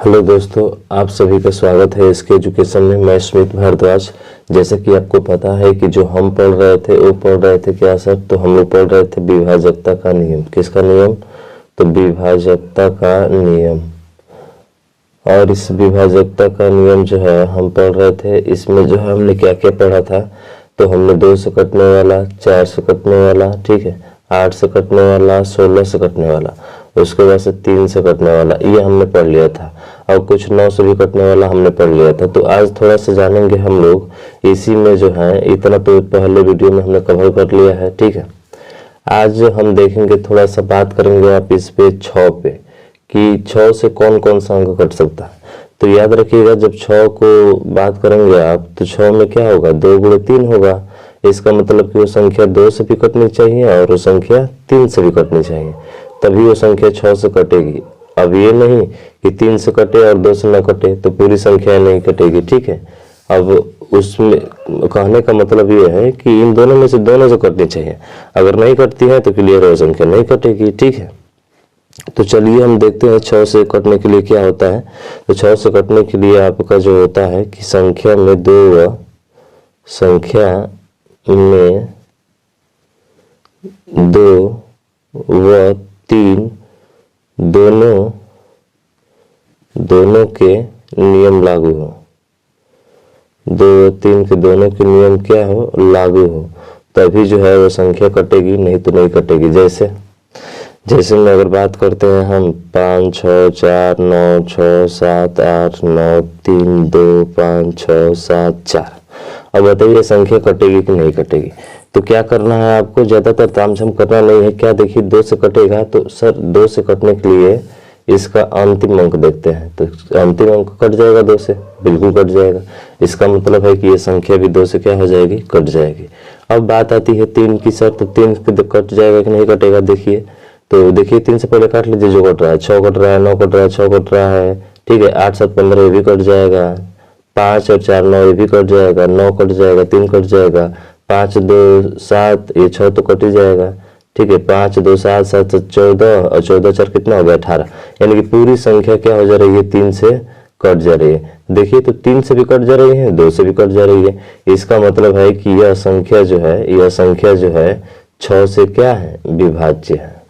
Hello दोस्तों, आप सभी का स्वागत है इसके एजुकेशन में। मैं स्मित भारद्वाज। जैसे कि आपको पता है कि जो हम पढ़ रहे थे वो पढ़ रहे थे क्या सर, तो हम लोग पढ़ रहे थे विभाजकता का नियम। किसका नियम? तो विभाजकता का नियम। और इस विभाजकता का नियम जो है हम पढ़ रहे थे, इसमें जो है हमने क्या क्या पढ़ा था। तो हमने 2 से कटने वाला, 4 से कटने वाला, ठीक है, 8 से कटने वाला, 16 से कटने वाला, उसके बाद से 3 से कटने वाला, ये हमने पढ़ लिया था। और कुछ 9 से भी कटने वाला हमने पढ़ लिया था। तो आज थोड़ा सा जानेंगे हम लोग इसी में जो है। इतना तो पहले वीडियो में हमने कवर कर लिया है, ठीक है। आज हम देखेंगे, थोड़ा सा बात करेंगे आप इस पे 6 पे, कि 6 से कौन कौन सा अंक कट सकता है। तो याद रखिएगा, जब 6 को बात करेंगे आप तो 6 में क्या होगा, 2 गुणे 3 होगा। इसका मतलब कि वो संख्या 2 से भी कटनी चाहिए और वो संख्या 3 से भी कटनी चाहिए, तभी वो संख्या 6 से कटेगी। अब ये नहीं कि 3 से कटे और 2 से न कटे तो पूरी संख्या नहीं कटेगी, ठीक है। अब उसमें कहने का मतलब ये है कि इन दोनों में से दोनों से कटनी चाहिए। अगर नहीं कटती है तो क्लियर है, संख्या नहीं कटेगी, ठीक है। तो चलिए हम देखते हैं 6 से कटने के लिए क्या होता है। तो 6 से कटने के लिए आपका जो होता है कि संख्या में 2 व 3 दोनों के नियम लागू हो। 2 व 3 के दोनों के नियम क्या हो, लागू हो, तभी जो है वो संख्या कटेगी, नहीं तो नहीं कटेगी। जैसे में अगर बात करते हैं हम 5 6 4 9 6 7 8 9 3 2 5 6 7 4। अब बताइए संख्या कटेगी कि नहीं कटेगी। तो क्या करना है आपको, ज्यादातर तामझाम करना नहीं है। क्या देखिए, 2 से कटेगा तो सर 2 से कटने के लिए इसका अंतिम अंक देखते हैं। तो अंतिम अंक कट जाएगा 2 से, बिल्कुल कट जाएगा। इसका मतलब है कि ये संख्या भी 2 से क्या हो जाएगी, कट जाएगी। अब बात आती है 3 की सर, तो 3 कट जाएगा कि नहीं कटेगा। देखिए 3 से पहले काट लीजिए जो कट रहा है। 6 कट रहा है, 9 कट रहा है, 6 कट रहा है, ठीक है। 8 7 15 ये भी कट जाएगा। 5 और 4 9 ये भी कट जाएगा। 9 कट जाएगा, 3 कट जाएगा। 5 2 7, ये 6 तो कट ही जाएगा, ठीक है। 5 2 7 7 14 और 14 4 कितना हो गया, 18। यानी कि पूरी संख्या क्या हो जा रही है, 3 से कट जा रही है। देखिए तो 3 से भी कट जा रही है, 2 से भी कट जा रही है। इसका मतलब है कि यह संख्या जो है 6 से क्या है, विभाज्य है।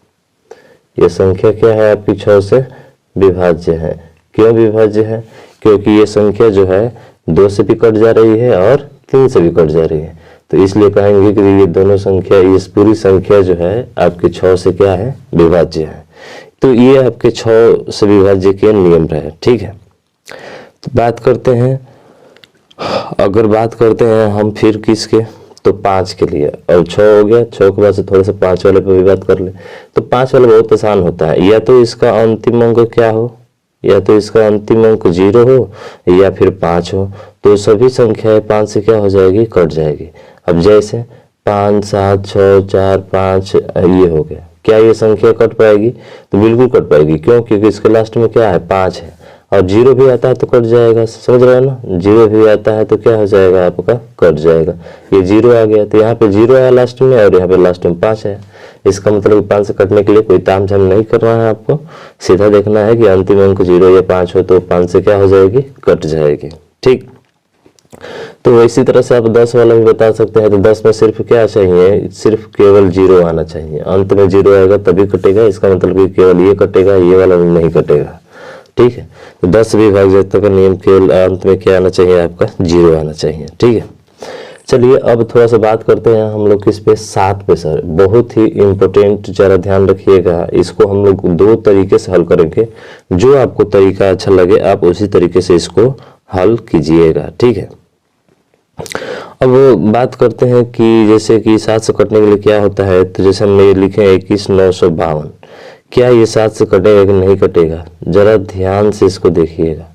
यह संख्या क्या है आपकी, 6 से विभाज्य है। क्यों विभाज्य है? क्योंकि ये संख्या जो है 2 से भी कट जा रही है और 3 से भी कट जा रही है। तो इसलिए कहेंगे कि ये दोनों संख्या, इस पूरी संख्या जो है आपके 6 से क्या है, विभाज्य है। तो ये आपके 6 से विभाज्य के नियम रहे, ठीक है। तो बात करते हैं, अगर बात करते हैं हम फिर किसके, तो 5 के लिए। और 6 हो गया, 6 के बाद से थोड़ा सा 5 वाले पे भी बात कर ले। तो 5 वाला बहुत आसान होता है। या तो इसका अंतिम अंक क्या हो, या तो इसका अंतिम अंक 0 हो या फिर 5 हो। तो सभी संख्याएं 5 से क्या हो जाएगी, कट जाएगी। अब जैसे 5 7 6 4 5 ये हो गया, क्या ये संख्या कट पाएगी? तो बिल्कुल कट पाएगी। क्यों? क्योंकि इसके लास्ट में क्या है, 5 है। और 0 भी आता है तो कट जाएगा, समझ रहे हैं ना। 0 भी आता है तो क्या हो जाएगा आपका, कट जाएगा। ये 0 आ गया तो यहाँ पे 0 आया लास्ट में, और यहाँ पे लास्ट में 5 है। इसका मतलब 5 से कटने के लिए कोई तामझाम नहीं करना है आपको, सीधा देखना है कि अंतिम अंक 0 या 5 हो तो 5 से क्या हो जाएगी, कट जाएगी, ठीक। तो इसी तरह से आप 10 वाला भी बता सकते हैं। तो 10 में सिर्फ क्या चाहिए, सिर्फ केवल 0 आना चाहिए। अंत में 0 आएगा तभी कटेगा। इसका मतलब कि केवल ये कटेगा, ये वाला नहीं कटेगा, ठीक है। तो 10 विभाज्यता का नियम, केवल अंत में क्या आना चाहिए, आपका 0 आना चाहिए, ठीक है। चलिए अब थोड़ा सा बात करते हैं हम लोग किस पे, 7 पे। सर बहुत ही इम्पोर्टेंट, जरा ध्यान रखिएगा। इसको हम लोग 2 तरीके से हल करेंगे। जो आपको तरीका अच्छा लगे आप उसी तरीके से इसको हल कीजिएगा, ठीक है। अब बात करते हैं कि जैसे कि 7 से कटने के लिए क्या होता है। तो जैसे हम ये लिखे 21,952, क्या ये 7 से कटेगा कि नहीं कटेगा, जरा ध्यान से इसको देखिएगा।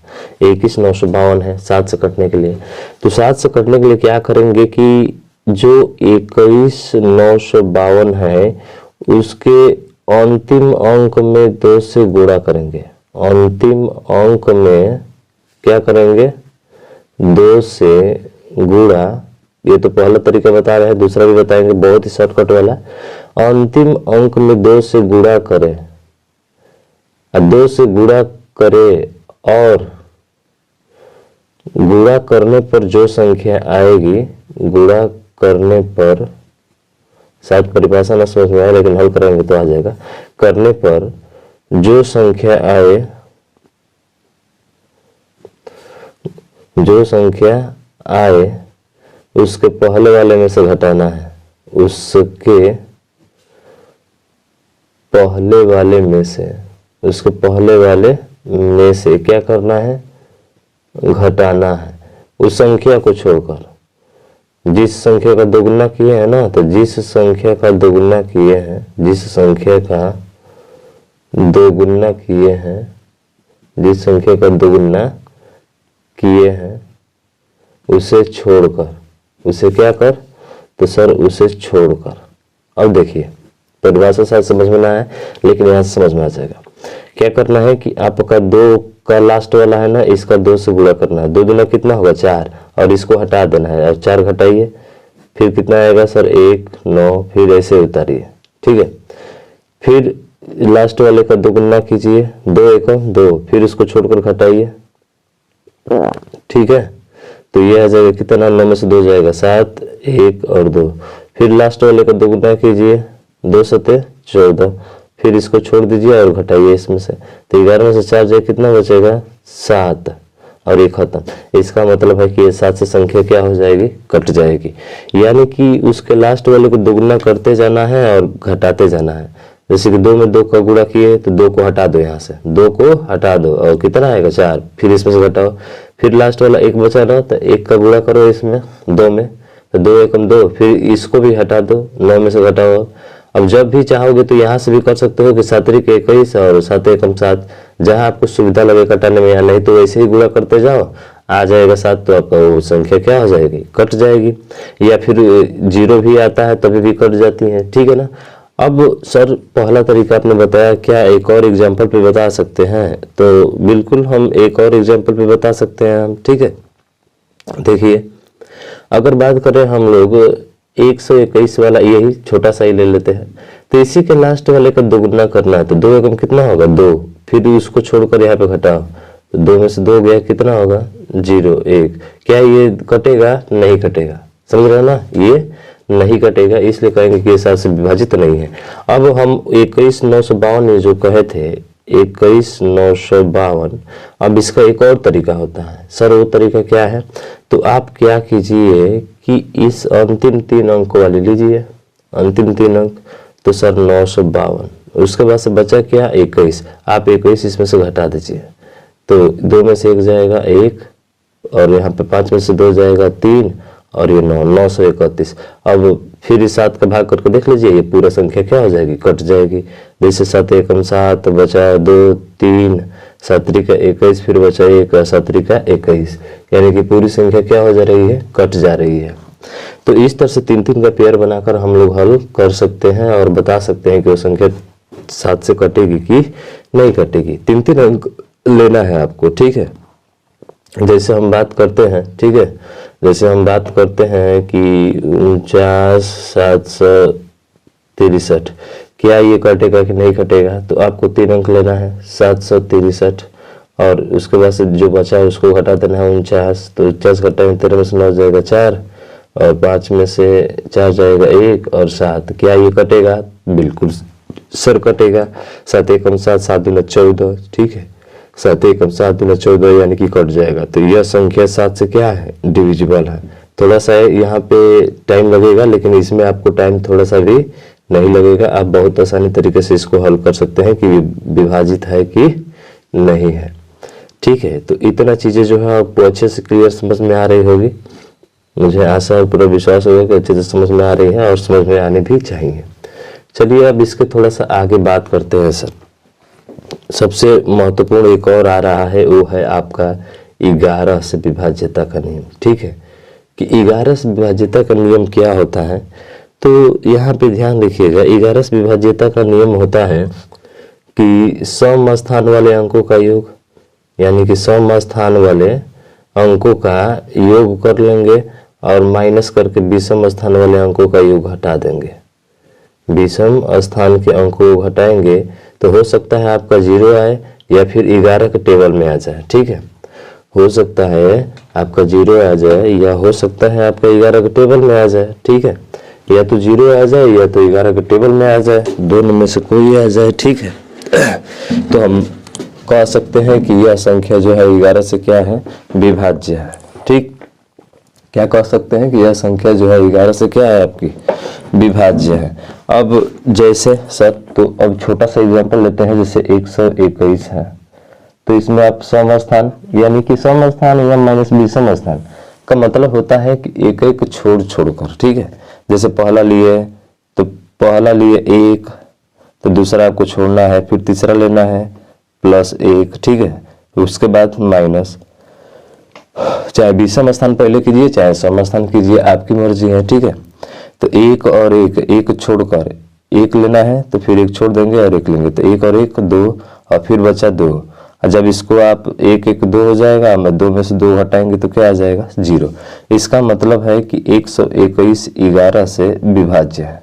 21,952 है 7 से कटने के लिए। तो 7 से कटने के लिए क्या करेंगे कि जो 21,952 है उसके अंतिम अंक में 2 से गुणा करेंगे। अंतिम अंक में क्या करेंगे, 2 से गुणा। ये तो पहला तरीका बता रहे हैं, दूसरा भी बताएंगे, बहुत ही शॉर्टकट वाला। अंतिम अंक में 2 से गुणा करें, 2 से गुणा करे और गुणा करने पर जो संख्या आएगी, गुणा करने पर, शायद परिभाषा न समझ में आए लेकिन हल करेंगे तो आ जाएगा। करने पर जो संख्या आए, जो संख्या आए उसके पहले वाले में से घटाना है, उसके पहले वाले में से, उसके पहले वाले में से क्या करना है, घटाना है उस संख्या को छोड़कर। जिस संख्या का दोगुना किए हैं ना, तो जिस संख्या का दोगुना किए हैं, जिस संख्या का दोगुना किए हैं, जिस संख्या का दोगुना किए हैं उसे छोड़कर, उसे क्या कर, तो सर उसे छोड़कर। अब देखिए परिभाषा शायद समझ में ना आए लेकिन यहाँ से समझ में आ जाएगा। क्या करना है कि आपका 2 का लास्ट वाला है ना, इसका 2 से गुणा करना है। 2 दूना कितना होगा 4, और इसको हटा देना है, और 4 घटाइए, फिर कितना आएगा सर 1, 9, फिर ऐसे उतारिए, ठीक है। फिर लास्ट वाले का 2 गुना कीजिए, 2 1 2, फिर उसको छोड़कर घटाइए, ठीक है। तो ये आ जाएगा कितना, 9 में से 2 जाएगा 7, 1 और 2। फिर लास्ट वाले का 2 गुना कीजिए, 2 7 14, फिर इसको छोड़ दीजिए और घटाइए इसमें से, तो 11 में से 4 जाए कितना बचेगा 7, और ये खत्म। इसका मतलब है कि ये 7 से संख्या क्या हो जाएगी, कट जाएगी। यानी कि उसके लास्ट वाले को दोगुना करते जाना है और घटाते जाना है। जैसे कि 2 में 2 का गुणा किए तो 2 को हटा दो, यहाँ से 2 को हटा दो और कितना आएगा 4, फिर इसमें से घटाओ, फिर लास्ट वाला 1 बचा ना, तो 1 का गुणा करो इसमें 2 में, तो 2 1 2, फिर इसको भी हटा दो, 9 में से घटाओ। अब जब भी चाहोगे तो यहाँ से भी कर सकते हो कि 7 21 और 7 1 7, जहाँ आपको सुविधा लगे कटाने में, या नहीं तो वैसे ही गुणा करते जाओ, आ जाएगा 7, तो आपका वो संख्या क्या हो जाएगी, कट जाएगी। या फिर 0 भी आता है तभी भी कट जाती है, ठीक है ना। अब सर पहला तरीका आपने बताया, क्या एक और एग्जाम्पल पे बता सकते हैं, तो बिल्कुल हम एक और एग्जाम्पल पे बता सकते हैं हम, ठीक है। देखिए अगर बात करें हम लोग 121 वाला, यही छोटा सा ही ले लेते हैं, तो इसी के लास्ट वाले का दोगुना करना है, तो 2 एकम कितना होगा 2, फिर उसको छोड़कर यहाँ पे घटाओ, तो 2 में से 2 गया कितना होगा 0 1। क्या ये कटेगा, नहीं कटेगा, समझ रहे हो ना, ये नहीं कटेगा, इसलिए कहेंगे कि ये 7 से विभाजित नहीं है। अब हम 21,952 जो कहे थे 21,952, अब इसका एक और तरीका होता है सर, वो तरीका क्या है, तो आप क्या कीजिए कि इस अंतिम 3 अंक वाली लीजिए, अंतिम 3 अंक, तो सर 952, उसके बाद से बचा क्या 21, आप 21 इसमें से घटा दीजिए, तो 2 में से 1 जाएगा 1, और यहाँ पे 5 में से 2 जाएगा 3, और ये 931। अब फिर इस 7 का भाग करके देख लीजिए, ये पूरा संख्या क्या हो जाएगी, कट जाएगी। जैसे 7 एकम 7, बचा 2 3, 7 का 21, फिर बचा 1, 7 का 21, यानी कि पूरी संख्या क्या हो जा रही है, कट जा रही है। तो इस तरह से 3-3 का पेयर बनाकर हम लोग हल कर सकते हैं और बता सकते हैं कि वो संख्या 7 से कटेगी कि नहीं कटेगी। 3-3 अंक लेना है आपको, ठीक है। जैसे हम बात करते हैं, ठीक है, जैसे हम बात करते हैं कि 49,763, क्या ये कटेगा कि नहीं कटेगा, तो आपको 3 अंक लेना है 763, और उसके बाद से जो बचा है उसको घटा देना है 49, तो 49 घटाएंगे 13 में से 9 जाएगा 4, और 5 में से 4 जाएगा 1 और 7, क्या ये कटेगा, बिल्कुल सर कटेगा। 7 एकम 7, 7 दूना 14, ठीक है, 7 एकम 7 दूना 14 यानी कि कट जाएगा। तो यह संख्या 7 से क्या है, डिविजिबल है। थोड़ा सा यहाँ पे टाइम लगेगा, लेकिन इसमें आपको टाइम थोड़ा सा भी नहीं लगेगा, आप बहुत आसानी तरीके से इसको हल कर सकते हैं कि विभाजित है कि नहीं है, ठीक है। तो इतना चीजें जो है आपको अच्छे से क्लियर समझ में आ रही होगी, मुझे आशा और पूरा विश्वास होगा कि अच्छे से समझ में आ रही है और समझ में आनी भी चाहिए। चलिए अब इसके थोड़ा सा आगे बात करते हैं सर। सबसे महत्वपूर्ण एक और आ रहा है, वो है आपका 11 से विभाज्यता का नियम, ठीक है, कि 11 से विभाज्यता का नियम क्या होता है। तो यहाँ पे ध्यान रखिएगा, 11 से विभाज्यता का नियम होता है कि सम स्थान वाले अंकों का योग, यानी कि सम स्थान वाले अंकों का योग कर लेंगे और माइनस करके विषम स्थान वाले अंकों का योग हटा देंगे। विषम स्थान के अंकों को घटाएंगे तो हो सकता है आपका 0 आए, या फिर 11 के टेबल में आ जाए। ठीक है, हो सकता है आपका 0 आ जाए या हो सकता है आपका 11 के टेबल में आ जाए। ठीक है, या तो 0 आ जाए या तो 11 के टेबल में आ जाए, दोनों में से कोई आ जाए। ठीक है, तो हम कह सकते हैं कि यह संख्या जो है 11 से क्या है, विभाज्य है। ठीक, क्या कह सकते हैं कि यह संख्या जो है 11 से क्या है, आपकी विभाज्य है। अब जैसे सर, तो अब छोटा सा एग्जांपल लेते हैं, जैसे 121 है, तो इसमें आप सम स्थान यानी कि सम स्थान या माइनस विषम स्थान का मतलब होता है कि एक एक छोड़ छोड़कर। ठीक है, जैसे पहला लिए तो पहला लिए 1, तो दूसरा आपको छोड़ना है, फिर तीसरा लेना है +1। ठीक है, उसके बाद माइनस, चाहे विषम स्थान पहले कीजिए चाहे सम स्थान कीजिए, आपकी मर्जी है। ठीक है, तो 1 और 1, एक छोड़कर 1 लेना है तो फिर 1 छोड़ देंगे और 1 लेंगे, तो 1 और 1 2 और फिर बचा 2। और जब इसको आप 1 1 2 हो जाएगा, मैं 2 में से 2 हटाएंगे तो क्या आ जाएगा, 0। इसका मतलब है कि 121 11 से विभाज्य है।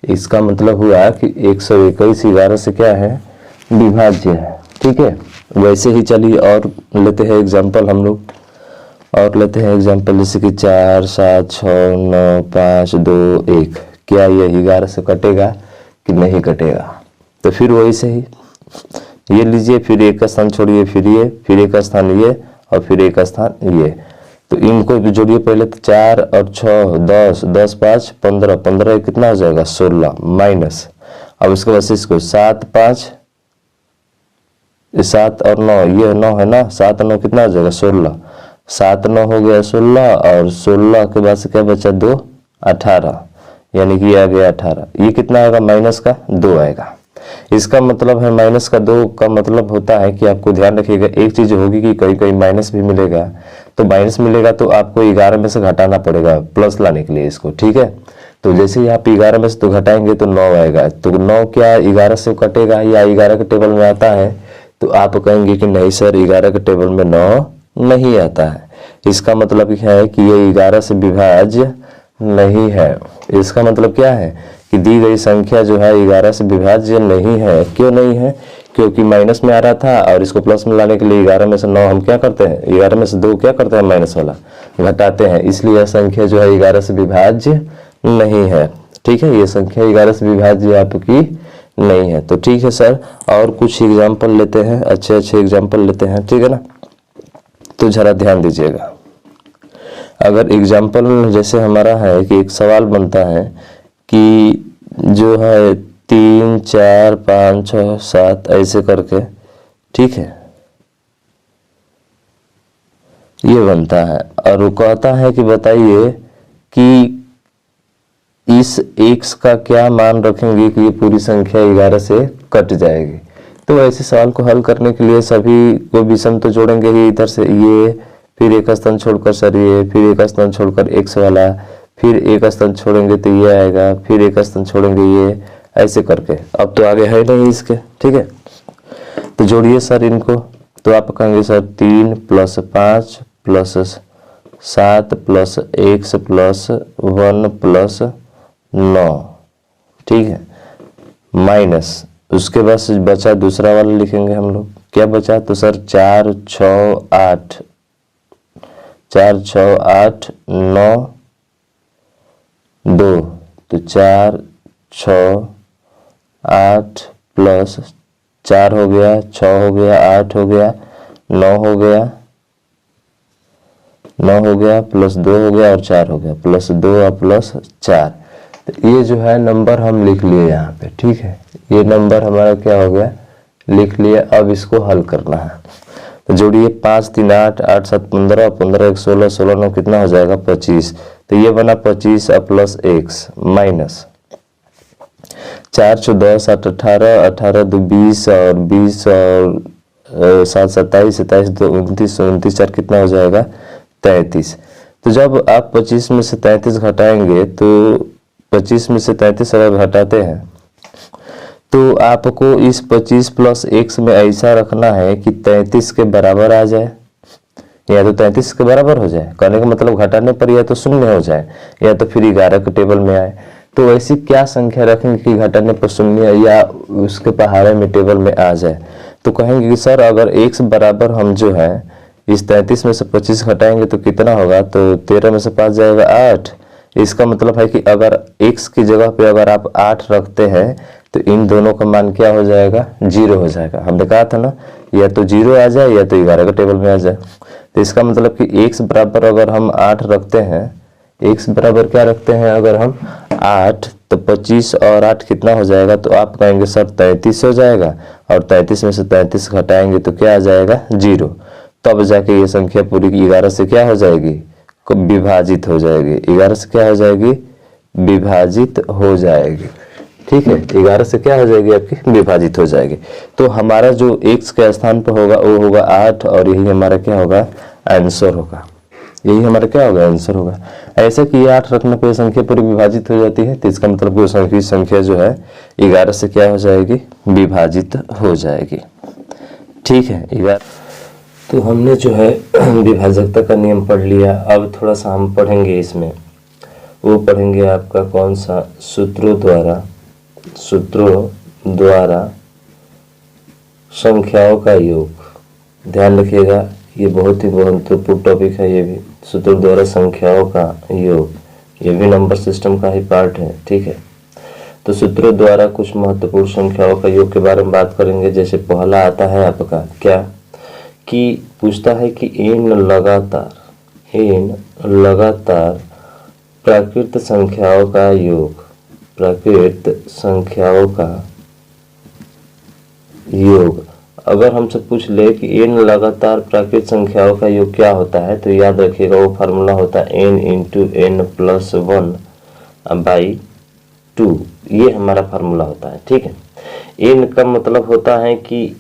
इसका मतलब हुआ कि 121 11 से क्या है, विभाज्य है। ठीक है, वैसे ही चलिए और लेते हैं एग्जाम्पल हम लोग, और लेते हैं एग्जाम्पल जैसे कि 4 7 6 9 5 2 1। क्या ये 11 से कटेगा कि नहीं कटेगा, तो फिर वही से ही ये लीजिए, फिर एक का स्थान छोड़िए, फिर ये, फिर एक का स्थान ये और फिर एक का स्थान ये, तो इनको भी जोड़िए पहले। तो 4 और 6 10, 10 5 15, 15 कितना हो जाएगा 16 माइनस। अब उसके बाद से इसको 7 5 7 और 9, ये 9 है ना, 7 9 कितना हो जाएगा 16, 7 9 हो गया 16 और 16 के बाद से क्या बचा 2 18, यानी कि ये आ गया 18। ये कितना आएगा, माइनस का 2 आएगा। इसका मतलब है माइनस का 2 का मतलब होता है कि आपको ध्यान रखिएगा, एक चीज होगी कि कहीं कहीं माइनस भी मिलेगा, तो माइनस मिलेगा तो आपको 11 में से घटाना पड़ेगा प्लस लाने के लिए इसको। ठीक है, तो जैसे ही आप 11 में से तो घटाएंगे तो 9 आएगा, तो 9 क्या 11 से कटेगा या 11 के टेबल में आता है, तो आप कहेंगे कि नहीं सर 11 के टेबल में 9 नहीं आता है। इसका मतलब क्या है कि ये 11 से विभाज्य नहीं है। इसका मतलब क्या है कि दी गई संख्या जो है 11 से विभाज्य नहीं है। क्यों नहीं है, क्योंकि माइनस में आ रहा था और इसको प्लस में लाने के लिए 11 में से 9 हम क्या करते हैं, 11 में से 2 क्या करते हैं, माइनस वाला घटाते हैं, इसलिए यह संख्या जो है 11 से विभाज्य नहीं है। ठीक है, ये संख्या 11 से विभाज्य आपकी नहीं है। तो ठीक है सर, और कुछ एग्जाम्पल लेते हैं, अच्छे अच्छे एग्जाम्पल लेते हैं। ठीक है ना, तो जरा ध्यान दीजिएगा। अगर एग्जाम्पल जैसे हमारा है कि एक सवाल बनता है कि जो है 3 4 5 6 7 ऐसे करके, ठीक है, ये बनता है और वो कहता है कि बताइए कि इस x का क्या मान रखेंगे कि ये पूरी संख्या 11 से कट जाएगी। तो ऐसे सवाल को हल करने के लिए सभी को विषम तो जोड़ेंगे ही, इधर से ये, फिर एक स्थान छोड़कर सर ये, फिर एक स्थान छोड़कर x वाला, फिर एक स्थान छोड़ेंगे तो ये आएगा, फिर एक स्थान छोड़ेंगे ये, ऐसे करके। अब तो आगे है नहीं इसके। ठीक है, तो जोड़िए सर इनको, तो आप कहेंगे सर 3 + 5 + 7 + x + 1 + 9। ठीक है, माइनस, उसके बाद बचा दूसरा वाला लिखेंगे हम लोग, क्या बचा, तो सर 4 6 8 4 6 8 9 2, तो 4 6 8 + 4 हो गया, 6 हो गया, 8 हो गया, 9 हो गया, 9 हो गया, +2 हो गया और 4 हो गया, +2 और +4। तो ये जो है नंबर हम लिख लिए यहाँ पे। ठीक है, ये नंबर हमारा क्या हो गया, लिख लिया। अब इसको हल करना है, तो जोड़िए 5 3 8 8 7 15, 15 1 16, 16 9 कितना हो जाएगा 25। तो ये बना 25 + x माइनस 4 4 10 8 18, 18 2 20 और 20 और 7 27, 27 2 29, 29 4 कितना हो जाएगा 33। तो जब आप 25 में से 33 घटाएंगे, तो 25 में से 33 अगर घटाते हैं तो आपको इस 25 + x में ऐसा रखना है कि 33 के बराबर आ जाए, या तो 33 के बराबर हो जाए, कहने का मतलब घटाने पर या तो 0 हो जाए या तो फिर 11 के टेबल में आए। तो ऐसी क्या संख्या रखेंगे कि घटाने पर 0 या उसके पहाड़े में टेबल में आ जाए। तो कहेंगे कि सर अगर x बराबर हम जो है इस 33 में से 25 घटाएंगे तो कितना होगा, तो 13 में से 5 जाएगा 8। इसका मतलब है कि अगर x की जगह पे अगर आप 8 रखते हैं तो इन दोनों का मान क्या हो जाएगा, 0 हो जाएगा। हमने कहा था ना या तो 0 आ जाए या तो 11 का टेबल में आ जाए। तो इसका मतलब कि x बराबर अगर हम 8 रखते हैं, x बराबर क्या रखते हैं अगर हम 8, तो 25 और 8 कितना हो जाएगा, तो आप कहेंगे सर 33 हो जाएगा, और 33 में से 33 घटाएंगे तो क्या आ जाएगा, 0। तब जाके ये संख्या पूरी 11 से क्या हो जाएगी, विभाजित हो जाएगी। 11 से क्या हो जाएगी, विभाजित हो जाएगी। ठीक है, 11 से क्या हो जाएगी आपकी, विभाजित हो जाएगी। तो हमारा जो x के स्थान पर होगा वो होगा 8, और यही हमारा क्या होगा, आंसर होगा। यही हमारा क्या होगा, आंसर होगा। ऐसे कि 8 रखने पर संख्या पूरी विभाजित हो जाती है, तो इसका मतलब वो संख्या जो है 11 से क्या हो जाएगी, विभाजित हो जाएगी। ठीक है, 11। तो हमने जो है विभाजकता का नियम पढ़ लिया। अब थोड़ा सा हम पढ़ेंगे इसमें, वो पढ़ेंगे आपका कौन सा, सूत्रों द्वारा संख्याओं का योग। ध्यान रखिएगा, ये बहुत ही महत्वपूर्ण टॉपिक है। ये भी सूत्रों द्वारा संख्याओं का योग, ये भी नंबर सिस्टम का ही पार्ट है। ठीक है, तो सूत्रों द्वारा कुछ महत्वपूर्ण संख्याओं का योग के बारे में बात करेंगे। जैसे पहला आता है आपका क्या, कि पूछता है कि n लगातार प्राकृत संख्याओं का योग, प्राकृत संख्याओं का योग। अगर हमसे पूछ ले कि n लगातार प्राकृत संख्याओं का योग क्या होता है, तो याद रखिएगा वो फार्मूला होता है n into n plus 1 by 2। ये हमारा फार्मूला होता है। ठीक है, n का मतलब होता है कि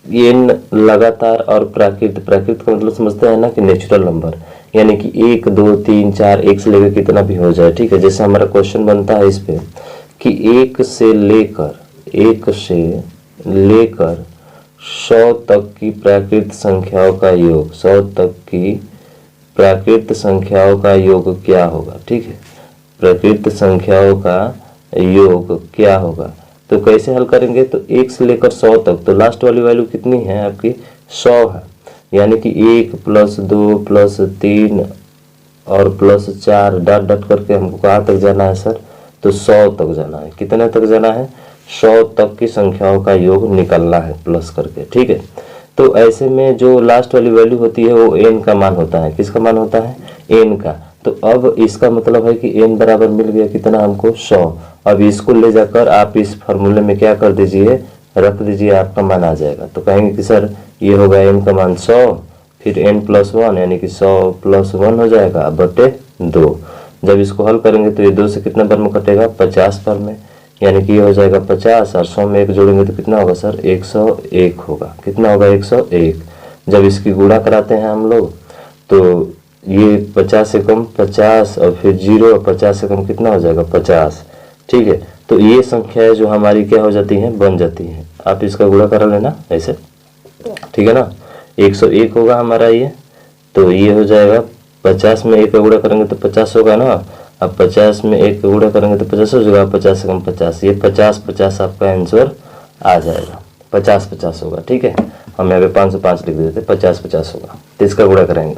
n लगातार, और प्राकृत का मतलब समझते हैं ना कि नेचुरल नंबर, यानी कि 1 2 3 4 1 से लेकर कितना भी हो जाए। ठीक है, जैसे हमारा क्वेश्चन बनता है इस पे कि 1 से लेकर 100 तक की प्राकृत संख्याओं का योग, 100 तक की प्राकृत संख्याओं का योग क्या होगा। ठीक है, प्राकृत संख्याओं का योग क्या होगा। तो कैसे हल करेंगे, तो 1 से लेकर 100 तक, तो लास्ट वाली वैल्यू कितनी है आपकी, 100 है। यानी कि 1 प्लस 2 प्लस 3 और प्लस 4 डॉट डॉट करके हमको कहाँ तक जाना है सर, तो 100 तक जाना है। कितने तक जाना है, 100 तक की संख्याओं का योग निकालना है प्लस करके। ठीक है, तो ऐसे में जो लास्ट वाली वैल्यू होती है वो n का मान होता है। किसका मान होता है, n का। तो अब इसका मतलब है कि n बराबर मिल गया कितना हमको, 100। अब इसको ले जाकर आप इस फार्मूले में क्या कर दीजिए, रख दीजिए, आपका मान आ जाएगा। तो कहेंगे कि सर ये होगा n का मान 100, फिर n प्लस 1 यानी कि 100 प्लस 1 हो जाएगा बटे 2। जब इसको हल करेंगे तो ये 2 से कितना बार में कटेगा, 50 बार में, यानी कि ये हो जाएगा 50, और 100 में 1 जोड़ेंगे तो कितना होगा सर, 101 होगा। कितना होगा, 101। जब इसकी गुणा कराते हैं हम लोग तो ये 50 से कम 50, और फिर 0, और 50 से कम कितना हो जाएगा, 50। ठीक है, तो ये संख्याएं जो हमारी क्या हो जाती हैं, बन जाती हैं। आप इसका गुणा करा लेना ऐसे, ठीक है ना। 101 होगा हमारा ये, तो ये हो जाएगा 50 में 1 का गुणा करेंगे तो 50 होगा ना। अब 50 में 1 का गुणा करेंगे तो 50 हो जाएगा, 50 से कम 50, ये 50 आपका आंसर आ जाएगा। 50 होगा। ठीक है, हम यहाँ पे 505 लिख देते, 50 होगा। तो इसका गुणा करेंगे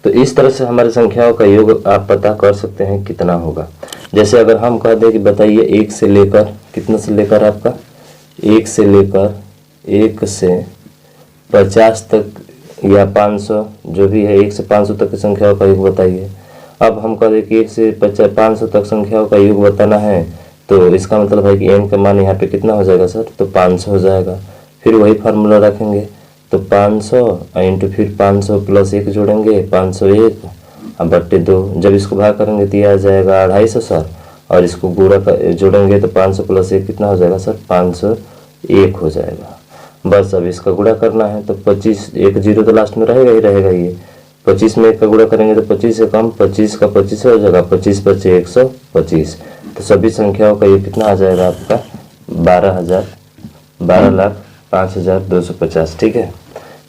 तो इस तरह से हमारी संख्याओं का योग आप पता कर सकते हैं कितना होगा। जैसे अगर हम कह दें कि बताइए 1 से लेकर कितना से लेकर आपका 1 से लेकर 1 से 50 तक या 500 जो भी है, 1 से 500 तक की संख्याओं का योग बताइए। अब हम कह दें कि 1 से 500 तक संख्याओं का योग बताना है, तो इसका मतलब है कि n का मान यहाँ पे कितना हो जाएगा सर, तो 500 हो जाएगा। फिर वही फार्मूला रखेंगे, तो 500 इंटू फिर 500 प्लस 1 जोड़ेंगे, 501 अब बट्टे 2। जब इसको भाग करेंगे तो यह आ जाएगा 250 सर, और इसको गुणा जोड़ेंगे तो 500 प्लस 1 कितना हो जाएगा सर, 501 हो जाएगा। बस अब इसका गुणा करना है, तो 25, 1 0 तो लास्ट में रहेगा ही रहेगा। ये 25 में 1 का गुणा करेंगे तो 25 से कम 25 का 25 हो जाएगा, 25 बचे 125। तो सभी संख्याओं का ये कितना आ जाएगा आपका 12,05,250। ठीक है,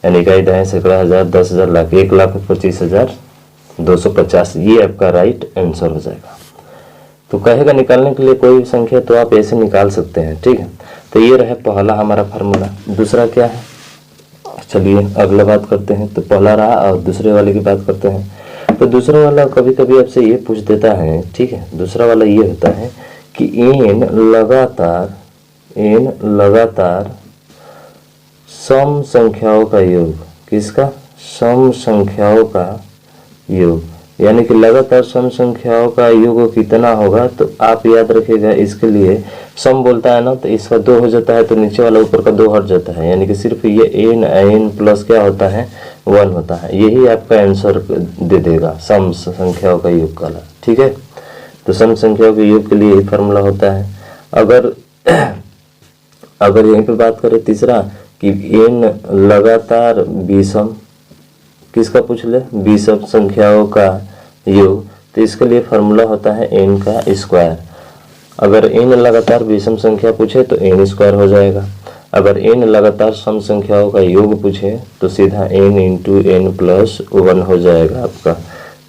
यानी इकाई दहाई सैकड़ा हज़ार 10,000 लाख 1,25,250, ये आपका राइट आंसर हो जाएगा। तो कहेगा निकालने के लिए कोई भी संख्या तो आप ऐसे निकाल सकते हैं। ठीक है, तो ये रहे पहला हमारा फार्मूला। दूसरा क्या है, चलिए अगला बात करते हैं। तो पहला रहा और दूसरे वाले की बात करते हैं। तो दूसरा वाला कभी कभी आपसे ये पूछ देता है, ठीक है। दूसरा वाला ये होता है कि n लगातार सम संख्याओं का योग। किसका? सम संख्याओं का योग, यानी कि लगातार सम संख्याओं का योग कितना होगा। तो आप याद रखिएगा, इसके लिए सम बोलता है ना, तो इसका 2 हो जाता है तो नीचे वाला ऊपर का 2 हट जाता है, यानी कि सिर्फ ये n प्लस क्या होता है 1 होता है। यही आपका आंसर दे देगा सम संख्याओं का योग वाला, ठीक है। तो सम संख्याओं के योग के लिए यही फार्मूला होता है। अगर यहीं पे बात करें तीसरा कि n लगातार विषम, किसका पूछ ले, विषम संख्याओं का योग, तो इसके लिए फार्मूला होता है n का स्क्वायर। अगर n लगातार विषम संख्या पूछे तो n स्क्वायर हो जाएगा। अगर n लगातार सम संख्याओं का योग पूछे तो सीधा n इंटू n प्लस 1 हो जाएगा आपका।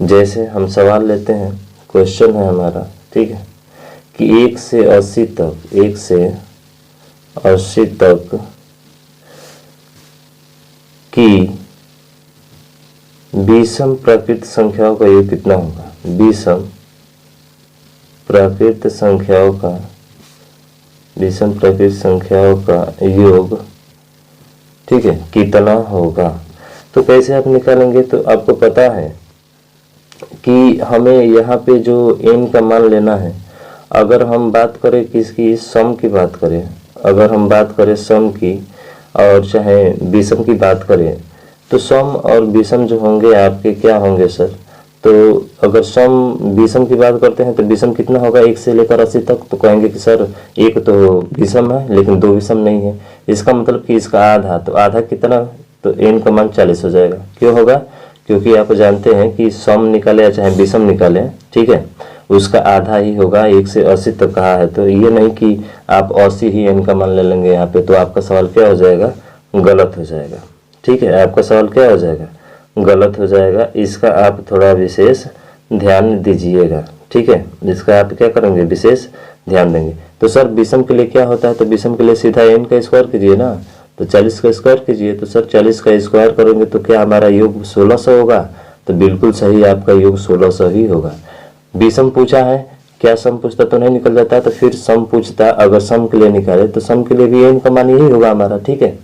जैसे हम सवाल लेते हैं, क्वेश्चन है हमारा, ठीक है, कि 1 से 80 तक की विषम प्राकृत संख्याओं का योग कितना होगा। विषम प्राकृत संख्याओं का योग, ठीक है, कितना होगा। तो कैसे आप निकालेंगे, तो आपको पता है कि हमें यहाँ पे जो n का मान लेना है। अगर हम बात करें किसकी, सम की बात करें, अगर हम बात करें सम की और चाहे विषम की बात करें, तो सम और विषम जो होंगे आपके क्या होंगे सर। तो अगर सम विषम की बात करते हैं तो विषम कितना होगा 1 से लेकर 80 तक, तो कहेंगे कि सर एक तो विषम है लेकिन 2 विषम नहीं है। इसका मतलब कि इसका आधा, तो आधा कितना, तो n का मान 40 हो जाएगा। क्यों होगा, क्योंकि आप जानते हैं कि सम निकाले या चाहे विषम निकाले, ठीक है, उसका आधा ही होगा। 1 से 80 तक कहा है, तो ये नहीं कि आप 80 ही n का मान ले लेंगे यहाँ पे, तो आपका सवाल क्या हो जाएगा, गलत हो जाएगा, ठीक है। आपका सवाल क्या हो जाएगा, गलत हो जाएगा। इसका आप थोड़ा विशेष ध्यान दीजिएगा, ठीक है। इसका आप क्या करेंगे, विशेष ध्यान देंगे। तो सर विषम के लिए क्या होता है, तो विषम के लिए सीधा n का स्क्वायर कीजिए ना, तो 40 का स्क्वायर कीजिए। तो सर 40 का स्क्वायर करेंगे तो क्या हमारा योग 1600 होगा। तो बिल्कुल सही, आपका योग 1600 ही होगा। विषम पूछा है, क्या सम पूछता तो नहीं निकल जाता, तो फिर सम पूछता। अगर सम के लिए निकाले तो सम के लिए भी n का मान यही होगा हमारा, ठीक है,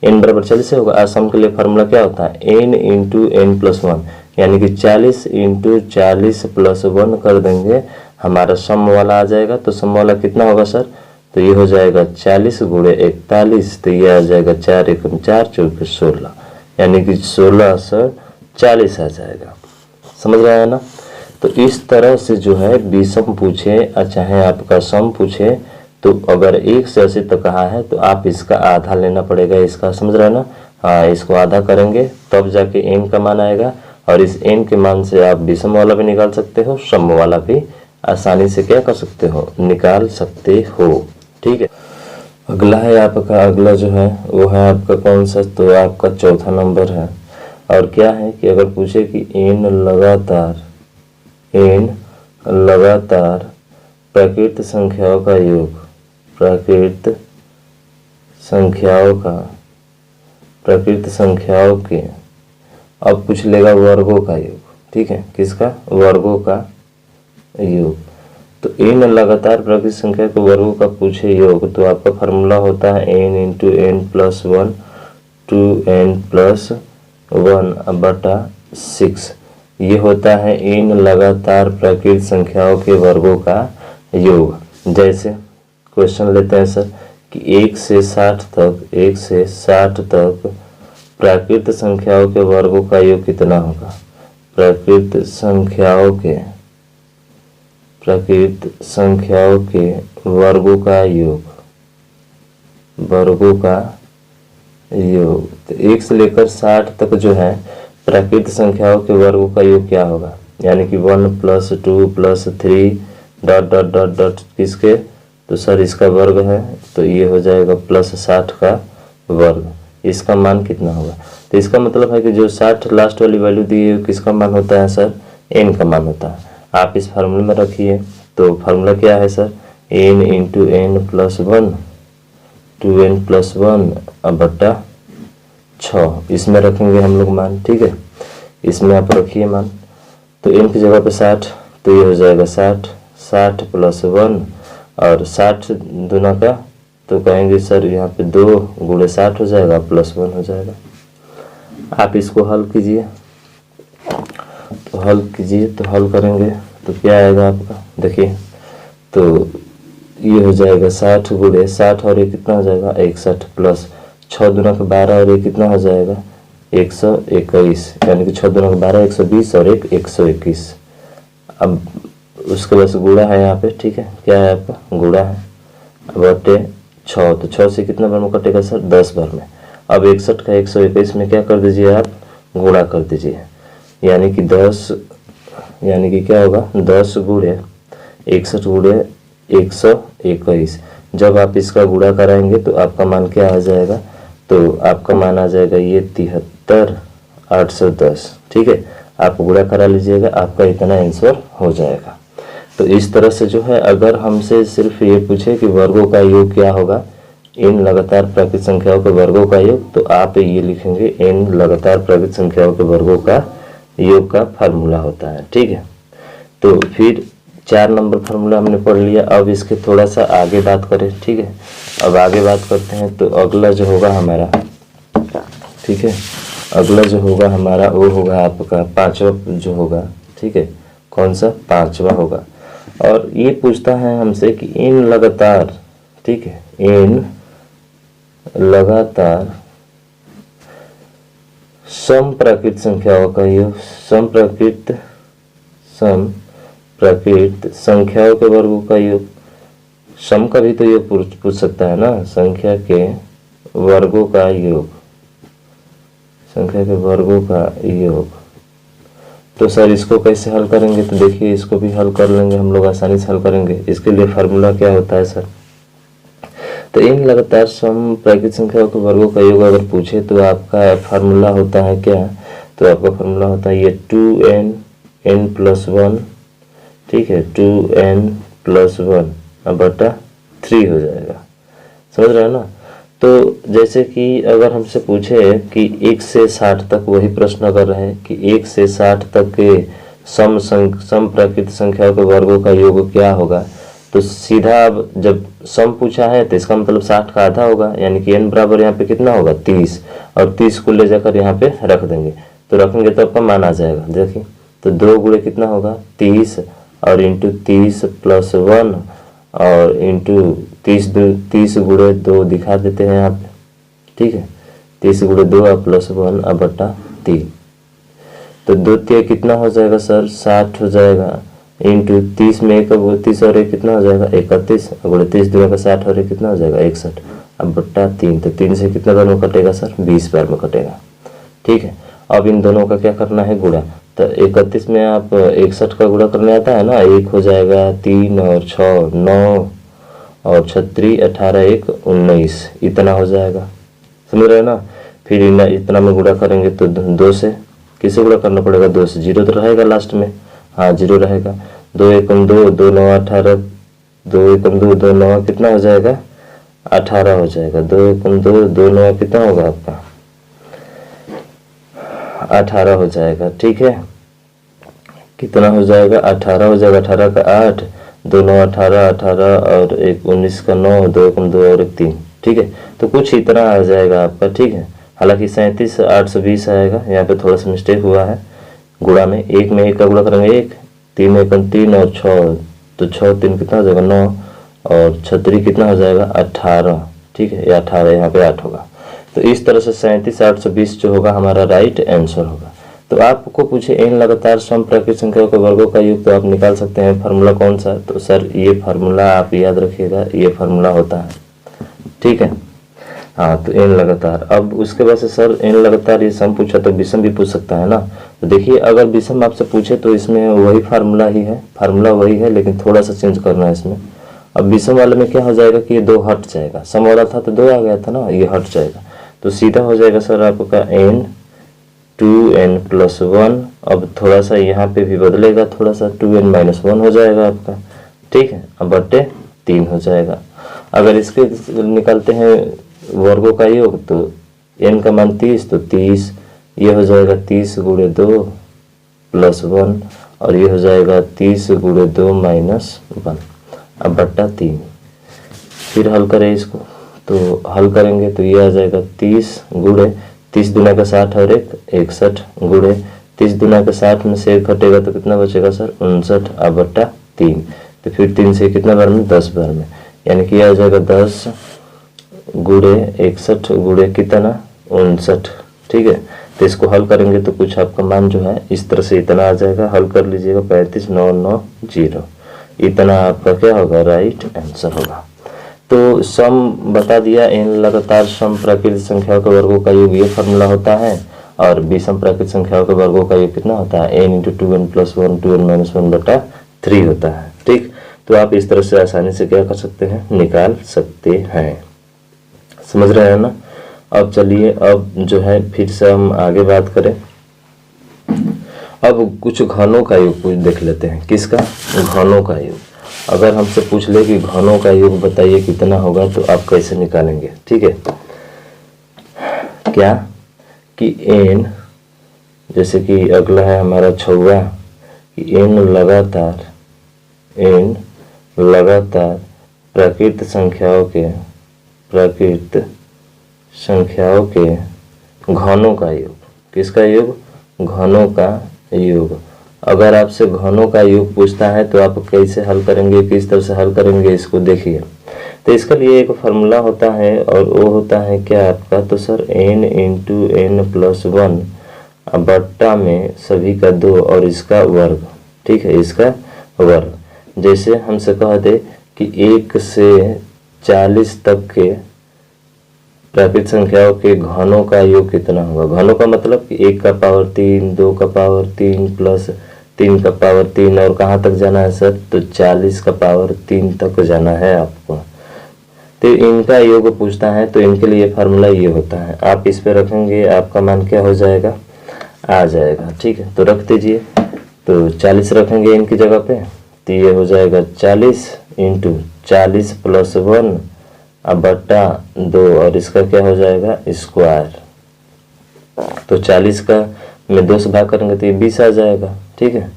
n बराबर 40 से होगा। सम के लिए फार्मूला क्या होता है, n इंटू n प्लस 1, यानी कि 40 इंटू 40 प्लस 1 कर देंगे, हमारा सम वाला आ जाएगा। तो सम वाला कितना होगा सर, तो ये हो जाएगा 40 गुणे 41, तो ये आ जाएगा 4 एकम 4 चौके 16, यानी कि 1640 आ जाएगा। समझ रहे हैं ना। तो इस तरह से जो है विषम पूछे चाहे आपका सम पूछे, तो अगर 1 से 80 तक कहा है तो आप इसका आधा लेना पड़ेगा इसका। समझ रहे हैं ना। हाँ, इसको आधा करेंगे तब जाके n का मान आएगा, और इस n के मान से आप विषम वाला भी निकाल सकते हो, सम वाला भी आसानी से क्या कर सकते हो, निकाल सकते हो, ठीक है। अगला है आपका, अगला जो है वो है आपका कौन सा, तो आपका चौथा नंबर है। और क्या है कि अगर पूछे कि n लगातार प्राकृत संख्याओं का योग, प्राकृत संख्याओं के, अब पूछ लेगा वर्गों का योग, ठीक है, किसका, वर्गों का योग। तो n लगातार प्राकृत संख्या के वर्गों का पूछे योग, तो आपका फार्मूला होता है n into n plus 1 2n plus 1 बटा 6। ये होता है n लगातार प्राकृत संख्याओं के वर्गों का योग। जैसे क्वेश्चन लेते हैं सर कि 1 से 60 तक प्राकृत संख्याओं के वर्गों का योग कितना होगा। प्राकृत संख्याओं के वर्गों का योग, तो 1 से लेकर 60 तक जो है प्राकृत संख्याओं के वर्गों का योग क्या होगा, यानी कि 1 plus 2 plus 3 dot dot dot dot किसके, तो सर इसका वर्ग है, तो ये हो जाएगा प्लस 60 का वर्ग। इसका मान कितना होगा, तो इसका मतलब है कि जो 60 लास्ट वाली वैल्यू दी है किसका मान होता है सर, n का मान होता है। आप इस फार्मूले में रखिए, तो फार्मूला क्या है sir, n into n plus 1 2n+1 अब बट्टा 6, इसमें रखेंगे हम लोग मान। ठीक है, इसमें आप रखिए मान, तो n की जगह पे 60, तो ये हो जाएगा 60, 60 + 1 और 60 दूना का, तो कहेंगे सर यहाँ पे 2 × 60 हो जाएगा +1 हो जाएगा। आप इसको हल कीजिए, तो हल करेंगे तो क्या आएगा आपका, देखिए तो ये हो जाएगा 60 × 60 और ये कितना हो जाएगा 61 प्लस 6 दूना का 12 और ये कितना हो जाएगा 121, यानी कि 6 दूना का 12 120 और 121। अब उसके बाद गुणा है यहाँ पे। ठीक है, क्या है आपका गुणा है, बटे 6, तो 6 से कितना बार में कटेगा सर 10 बार में। अब 61 का 121 में क्या कर दीजिए आप गुणा कर दीजिए, यानी कि 10, यानी कि क्या होगा 10 × 61 × 121। जब आप इसका गुणा कराएंगे तो आपका मान क्या आ जाएगा, तो आपका मान आ जाएगा ये 73,810। ठीक है, आप गुणा करा लीजिएगा, आपका इतना आंसर हो जाएगा। तो इस तरह से जो है, अगर हमसे सिर्फ ये पूछे कि वर्गों का योग क्या होगा, इन लगातार प्राकृत संख्याओं के वर्गों का योग, तो आप ये लिखेंगे इन लगातार प्राकृत संख्याओं के वर्गों का योग का फार्मूला होता है। ठीक है, तो फिर 4 नंबर फार्मूला हमने पढ़ लिया। अब इसके थोड़ा सा आगे बात करें। ठीक है, अब आगे बात करते हैं। तो अगला जो होगा हमारा, ठीक है, अगला जो होगा हमारा वो होगा आपका 5वां जो होगा। ठीक है, कौन सा 5वां होगा, और ये पूछता है हमसे कि इन लगातार, ठीक है, इन लगातार समप्राकृत संख्याओं का योग, समप्राकृत संख्याओं के वर्गों का योग। सम का भी तो योग पूछ सकता है ना, संख्या के वर्गों का योग, संख्या के वर्गों का योग। तो सर इसको कैसे हल करेंगे, तो देखिए इसको भी हल कर लेंगे हम लोग, आसानी से हल करेंगे। इसके लिए फार्मूला क्या होता है सर, तो इन लगातार सम प्राकृत संख्याओं के वर्गों का योग अगर पूछे तो आपका फार्मूला होता है क्या, तो आपका फार्मूला होता है ये 2n+1, ठीक है, 2n+1 बटा 3 हो जाएगा। समझ रहे हैं ना। तो जैसे कि अगर हमसे पूछे कि 1 से 60 तक, वही प्रश्न अगर रहे कि 1 से 60 तक के सम प्राकृत संख्याओं के वर्गों का योग क्या होगा, तो सीधा अब जब सम पूछा है तो इसका मतलब 60 का आधा होगा, यानी कि n बराबर यहाँ पे कितना होगा 30, और 30 को ले जाकर यहाँ पे रख देंगे, तो रखेंगे तो आपका मान आ जाएगा। देखिए तो 2 गुणे कितना होगा 30 और इंटू 30 + 1 और इंटू 30 × 2 दिखा देते हैं यहाँ पे। ठीक है, 30 × 2 और +1 अब बटा 3, तो 2 3 कितना हो जाएगा सर 60 हो जाएगा, इंटू 30 में 1 30 और 1 कितना हो जाएगा 31, और 30 दूना का 60 और 1 कितना हो जाएगा 61, अब बट्टा 3, तो 3 से कितना बार में कटेगा सर 20 बार में कटेगा। ठीक है, अब इन दोनों का क्या करना है गुणा, तो 31 में आप 61 का गुणा करने आता है ना, 1 हो जाएगा 3 और 6 9 और 36 18 1 19, इतना हो जाएगा। समझ रहे हैं ना। फिर इतना में गुणा करेंगे तो 2 से, किसे गुणा करना पड़ेगा 2 से, 0 तो रहेगा लास्ट में, हाँ 0 रहेगा। 2 एकम 2 2 9 18, 2 एकम 2 2 9 कितना हो जाएगा 18 हो जाएगा। 2 एकम 2 2 9 कितना होगा आपका 18 हो जाएगा। ठीक है, कितना हो जाएगा 18 हो जाएगा, 18 का 8, 2 9 18 18 और 1 19 का 9, 2 एकम 2 और 1 3। ठीक है, तो कुछ इतना आ जाएगा आपका। ठीक है, हालांकि 37,820 आएगा, यहाँ पे थोड़ा सा मिस्टेक हुआ है गुणा में। 1 में 1 का गुणा करेंगे 1, 3 एकम 3 और 6, तो 6 3 कितना हो जाएगा 9 और 36 कितना हो जाएगा 18। ठीक है, ये 18 यहाँ पे 8 होगा। तो इस तरह से 37,820 जो होगा हमारा राइट आंसर होगा। तो आपको पूछे इन लगातार सम प्राकृत संख्याओं के वर्गों का योग, तो आप निकाल सकते हैं फार्मूला कौन सा, तो सर ये फार्मूला आप याद रखिएगा, ये फार्मूला होता है। ठीक है, हाँ, तो इन लगातार। अब उसके बाद से सर इन लगातार ये सम पूछा तो विषम भी पूछ सकता है ना। तो देखिए अगर विषम आपसे पूछे तो इसमें वही फार्मूला ही है, फार्मूला वही है, लेकिन थोड़ा सा चेंज करना है इसमें। अब विषम वाले में क्या हो जाएगा कि ये 2 हट जाएगा, सम वाला था तो 2 आ गया था ना, ये हट जाएगा, तो सीधा हो जाएगा सर आपका n 2n+1। अब थोड़ा सा यहाँ पे भी बदलेगा, थोड़ा सा 2n-1 हो जाएगा आपका। ठीक है, अब बटे 3 हो जाएगा। अगर इसके निकालते हैं वर्गों का योग तो n का मान 30, तो 30 ये हो जाएगा 30 गुणे 2 प्लस 1, और ये हो जाएगा 30 गुणे 2 माइनस 1 अब बट्टा 3। फिर हल करें इसको, तो हल करेंगे तो ये आ जाएगा 30 गुणे 30 दूना का 60 और 1 61 गुणे 30 दूना का 60 में से 1 घटेगा तो कितना बचेगा सर 59 अब बट्टा 3। तो फिर 3 से कितना बार में 10 बार में, यानी कि आ जाएगा 10 गुणे 61 गुणे कितना 59। ठीक है, तो इसको हल करेंगे तो कुछ आपका मान जो है इस तरह से इतना आ जाएगा। हल कर लीजिएगा 35,990 इतना आपका क्या होगा राइट आंसर होगा। तो सम बता दिया, n लगातार सम प्राकृतिक संख्याओं के वर्गों का योग ये फॉर्मूला होता है, और विषम प्राकृतिक संख्याओं के वर्गों का योग कितना होता है n × 2n + 1 2n - 1 बटा 3 होता है। ठीक, तो आप इस तरह से आसानी से क्या कर सकते हैं निकाल सकते हैं। समझ रहे हैं ना। अब चलिए अब जो है फिर से हम आगे बात करें। अब कुछ घनों का योग कुछ देख लेते हैं। किसका? घनों का योग। अगर हमसे पूछ ले कि घनों का योग बताइए कितना होगा तो आप कैसे निकालेंगे? ठीक है, क्या कि n, जैसे कि अगला है हमारा 6वां कि n लगातार प्राकृत संख्याओं के घनों का योग। किसका योग? घनों का योग। अगर आपसे घनों का योग पूछता है तो आप कैसे हल करेंगे, किस तरह से हल करेंगे इसको देखिए। तो इसके लिए एक फार्मूला होता है और वो होता है क्या आपका, तो सर n × n + 1 बट्टा में सभी का 2 और इसका वर्ग। ठीक है, इसका वर्ग। जैसे हमसे कह दे कि 1 से 40 तक के प्राकृतिक संख्याओं के घनों का योग कितना होगा। घनों का मतलब कि 1 का पावर 3, 2 का पावर 3 प्लस 3 का पावर 3, और कहाँ तक जाना है सर, तो 40 का पावर 3 तक जाना है आपको। तो इनका योग पूछता है तो इनके लिए फार्मूला ये होता है। आप इस पे रखेंगे, आपका मान क्या हो जाएगा, आ जाएगा। ठीक है, तो रख दीजिए। तो 40 रखेंगे इनकी जगह पे, तो ये हो जाएगा 40 × 40 + 1 अब बट्टा 2, और इसका क्या हो जाएगा स्क्वायर। तो 40 का में 2 से भाग करेंगे तो ये 20 आ जाएगा। ठीक है,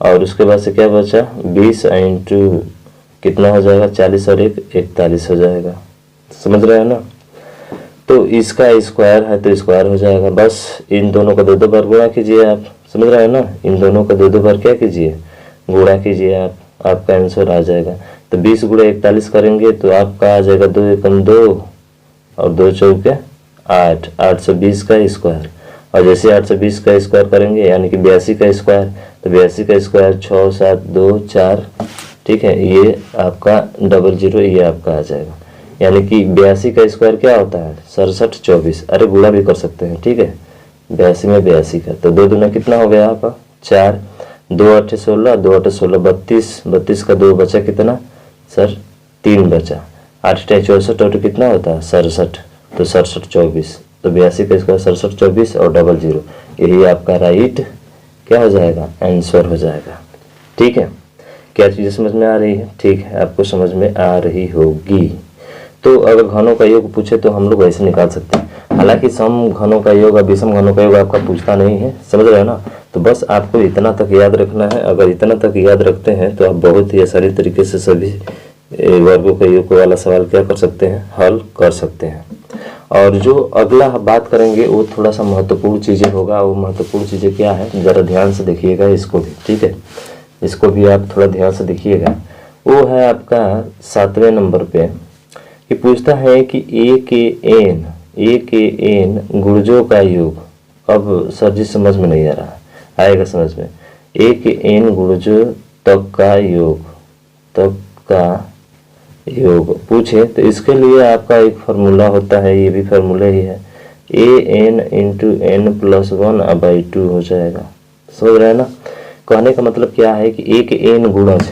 और उसके बाद से क्या बचा 20 × कितना हो जाएगा 40 और 1 41 हो जाएगा। समझ रहे हैं ना। तो इसका स्क्वायर है तो स्क्वायर हो जाएगा। बस इन दोनों का 2 बार गुणा कीजिए आप। समझ रहे हैं ना, इन दोनों का 2 बार क्या कीजिए गुणा कीजिए आप, आपका आंसर आ जाएगा। तो 20 × 41 करेंगे तो आपका आ जाएगा 2 × 2 और 2 × 4 8 820 का स्क्वायर। और जैसे 820 का स्क्वायर करेंगे यानी कि 82 का स्क्वायर, तो 82 का स्क्वायर 6 7 2 4। ठीक है, ये आपका 00 ये आपका आ जाएगा। यानी कि 82 का स्क्वायर क्या होता है 67 24। अरे गुणा भी कर सकते हैं। ठीक है, 82 में 82 का, तो 2 दूना कितना हो गया आपका 4, 2 × 8 16, 2 × 8 16 32, 32 का 2 बचा कितना सर 3 बचा, 8 × 64 और कितना होता है 67, तो 67 24। तो 82 का स्क्वायर 67 24 और 00, यही आपका राइट क्या हो जाएगा आंसर हो जाएगा। ठीक है, क्या चीज़ें समझ में आ रही है? ठीक है, आपको समझ में आ रही होगी। तो अगर घनों का योग पूछे तो हम लोग ऐसे निकाल सकते हैं। हालांकि सम घनों का योग और विषम घनों का योग आपका पूछता नहीं है। समझ रहे हो ना। तो बस आपको इतना तक याद रखना है। अगर इतना तक याद रखते हैं तो आप बहुत ही आसानी तरीके से सभी वर्गों के योग वाला सवाल क्या कर सकते हैं हल कर सकते हैं। और जो अगला बात करेंगे वो थोड़ा सा महत्वपूर्ण चीज़ें होगा। वो महत्वपूर्ण चीज़ें क्या है ज़रा ध्यान से देखिएगा इसको भी। ठीक है, इसको भी आप थोड़ा ध्यान से देखिएगा। वो है आपका 7वें नंबर पे ये पूछता है कि ए के एन गुणजों का योग। अब सर जी समझ में नहीं आ रहा, आएगा समझ में। ए के एन गुणजों तक का योग पूछे तो इसके लिए आपका एक फार्मूला होता है, ये भी फार्मूला ही है। an × n+1/2 हो जाएगा। समझ रहे हैं ना। कहने का मतलब क्या है कि एक एन गुणज,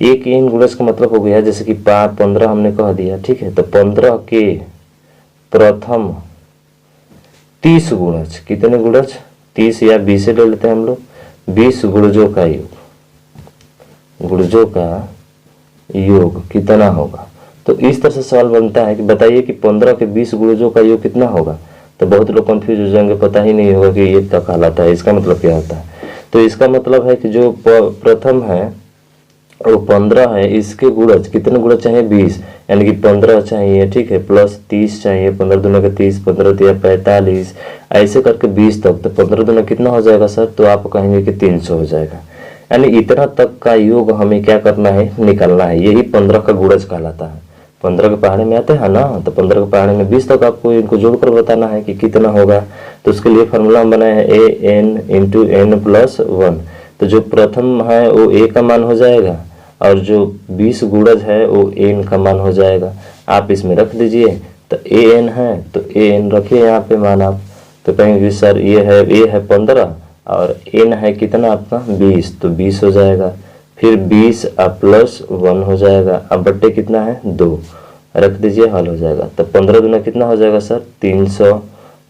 एक एन गुणज का मतलब हो गया जैसे कि 15 हमने कह दिया। ठीक है, तो 15 के प्रथम 30 गुणज, कितने गुणज 30 या 20 ले लेते हैं हम लोग, 20 गुणजों का योग, गुणजों का योग कितना होगा। तो इस तरह से सवाल बनता है कि बताइए कि 15 के 20 गुणजों का योग कितना होगा। तो बहुत लोग कंफ्यूज हो जाएंगे, पता ही नहीं होगा कि ये क्या कहलाता है, इसका मतलब क्या होता है। तो इसका मतलब है कि जो प्रथम है वो 15 है, इसके गुणज कितने गुणज चाहिए 20, यानी कि 15 चाहिए, ठीक है, प्लस 30 चाहिए, 15 दूना का 30, 15 दिया 45, ऐसे करके 20 तक। तो 15 दूना कितना हो जाएगा सर, तो आप कहेंगे कि 300 हो जाएगा। यानी इतना तक का योग हमें क्या करना है, निकालना है। यही 15 का गुणज कहलाता है। 15 के पहाड़े में आते हैं ना, तो 15 के पहाड़े में 20 तक आपको इनको जोड़कर बताना है कि कितना होगा। तो उसके लिए फॉर्मूला हम बनाए हैं an इंटू n प्लस 1। तो जो प्रथम है वो a का मान हो जाएगा और जो 20 गुणज है वो n का मान हो जाएगा। आप इसमें रख दीजिए, तो an है तो an रखिए यहाँ पे मान आप। तो कहेंगे सर ये है 15 और n है कितना आपका 20, तो 20 हो जाएगा। फिर 20 प्लस 1 हो जाएगा, अब बट्टे कितना है 2, रख दीजिए, हल हो जाएगा। तो 15 दूना कितना हो जाएगा सर 300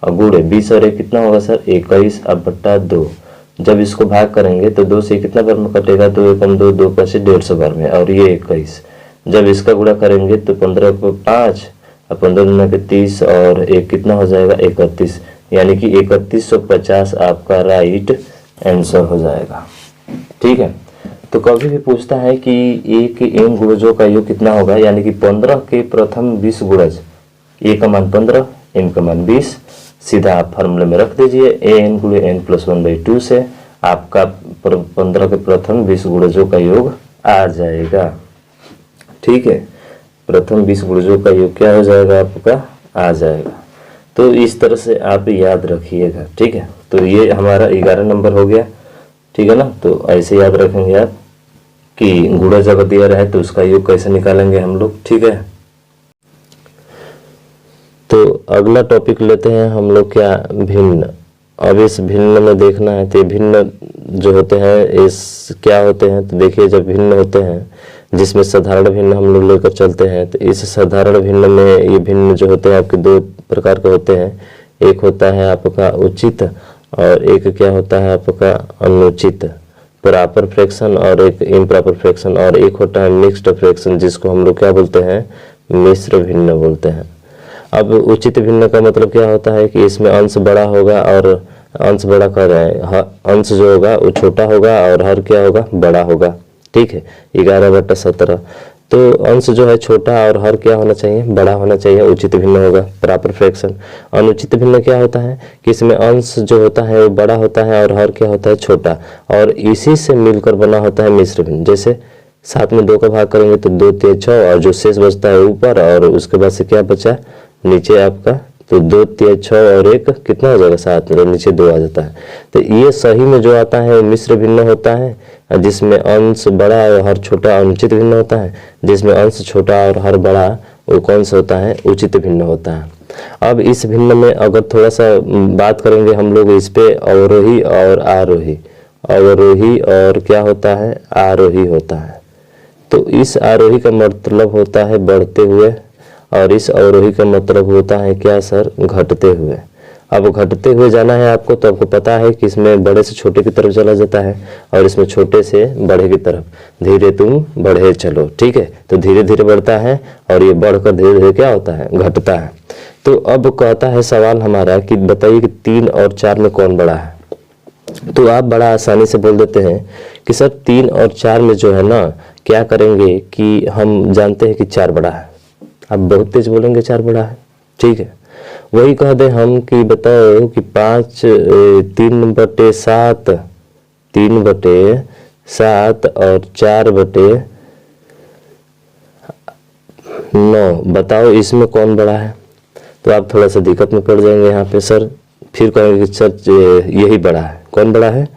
और गुणे 20 और 1 कितना होगा सर 21, अब बट्टा 2। जब इसको भाग करेंगे तो 2 से कितना बार में कटेगा, 2 एकम 2, 2 5 150 बार में, और ये 21। जब इसका गुणा करेंगे तो 15 को 5 और 15 दूना के 30 और 1 कितना हो जाएगा 31, यानी कि 3150 आपका राइट आंसर हो जाएगा। ठीक है, तो कभी भी पूछता है कि a के n गुणजों का योग कितना होगा, यानी कि 15 के प्रथम 20 गुणज, a का मान 15, n का मान 20, सीधा आप फार्मूले में रख दीजिए an गुणे n प्लस 1/2 से आपका 15 के प्रथम 20 गुणजों का योग आ जाएगा। ठीक है, प्रथम 20 गुणजों का योग क्या हो जाएगा आपका, आ जाएगा। तो इस तरह से आप याद रखिएगा। ठीक है, तो ये हमारा 11 नंबर हो गया। ठीक है ना, तो ऐसे याद रखेंगे आप कि गुणज अगर दिया रहे तो उसका योग कैसे निकालेंगे हम लोग। ठीक है, तो अगला टॉपिक लेते हैं हम लोग क्या, भिन्न। अब इस भिन्न में देखना है तो भिन्न जो होते हैं इस क्या होते हैं, तो देखिए जब भिन्न होते हैं जिसमें साधारण भिन्न हम लोग लेकर चलते हैं, तो इस साधारण भिन्न में ये भिन्न जो होते हैं आपके दो प्रकार के होते हैं। एक होता है आपका उचित और एक क्या होता है आपका अनुचित, प्रॉपर फ्रैक्शन और एक इम्प्रॉपर फ्रैक्शन, और एक होता है मिक्स्ड फ्रैक्शन जिसको हम लोग क्या बोलते हैं, मिश्र भिन्न बोलते हैं। अब उचित भिन्न का मतलब क्या होता है कि इसमें अंश बड़ा होगा और अंश बड़ा कर रहे हैं, अंश जो होगा वो छोटा होगा और हर क्या होगा, बड़ा होगा। ठीक है, 11/17। तो अंश जो है छोटा और हर क्या होना चाहिए, बड़ा होना चाहिए, उचित भिन्न होगा, प्रॉपर फ्रैक्शन। अनुचित भिन्न क्या होता है कि इसमें अंश जो होता है वो बड़ा होता है और हर क्या होता है, छोटा, और इसी से मिलकर बना होता है मिश्र भिन्न। जैसे 7 में 2 का भाग करेंगे तो 2 3 6 और जो शेष बचता है ऊपर, और उसके बाद से क्या बचा नीचे आपका, तो 2 3 6 और 1 कितना हो जाएगा 7, मतलब नीचे 2 आ जाता है। तो ये सही में जो आता है वो मिश्र भिन्न होता है, जिसमें अंश बड़ा और हर छोटा अनुचित भिन्न होता है, जिसमें अंश छोटा और हर बड़ा वो कौन सा होता है, उचित भिन्न होता है। अब इस भिन्न में अगर थोड़ा सा बात करेंगे हम लोग इस पे, अवरोही और आरोही, अवरोही और क्या होता है, आरोही होता है। तो इस आरोही का मतलब होता है बढ़ते हुए और इस अवरोही का मतलब होता है क्या सर, घटते हुए। अब घटते हुए जाना है आपको, तो आपको पता है कि इसमें बड़े से छोटे की तरफ चला जाता है और इसमें छोटे से बड़े की तरफ, धीरे तुम बढ़े चलो। ठीक है, तो धीरे धीरे बढ़ता है और ये बढ़कर धीरे धीरे क्या होता है, घटता है। तो अब कहता है सवाल हमारा कि बताइए कि 3 और 4 में कौन बड़ा है। तो आप बड़ा आसानी से बोल देते हैं कि सर 3 और 4 में जो है ना, क्या करेंगे कि हम जानते हैं कि 4 बड़ा है। आप बहुत तेज बोलेंगे 4 बड़ा है। ठीक है, वही कह दे हम कि बताओ कि 3/7 3/7 और 4/9, बताओ इसमें कौन बड़ा है। तो आप थोड़ा सा दिक्कत में पड़ जाएंगे यहाँ पे सर, फिर कहेंगे कि सर यही बड़ा है। कौन बड़ा है,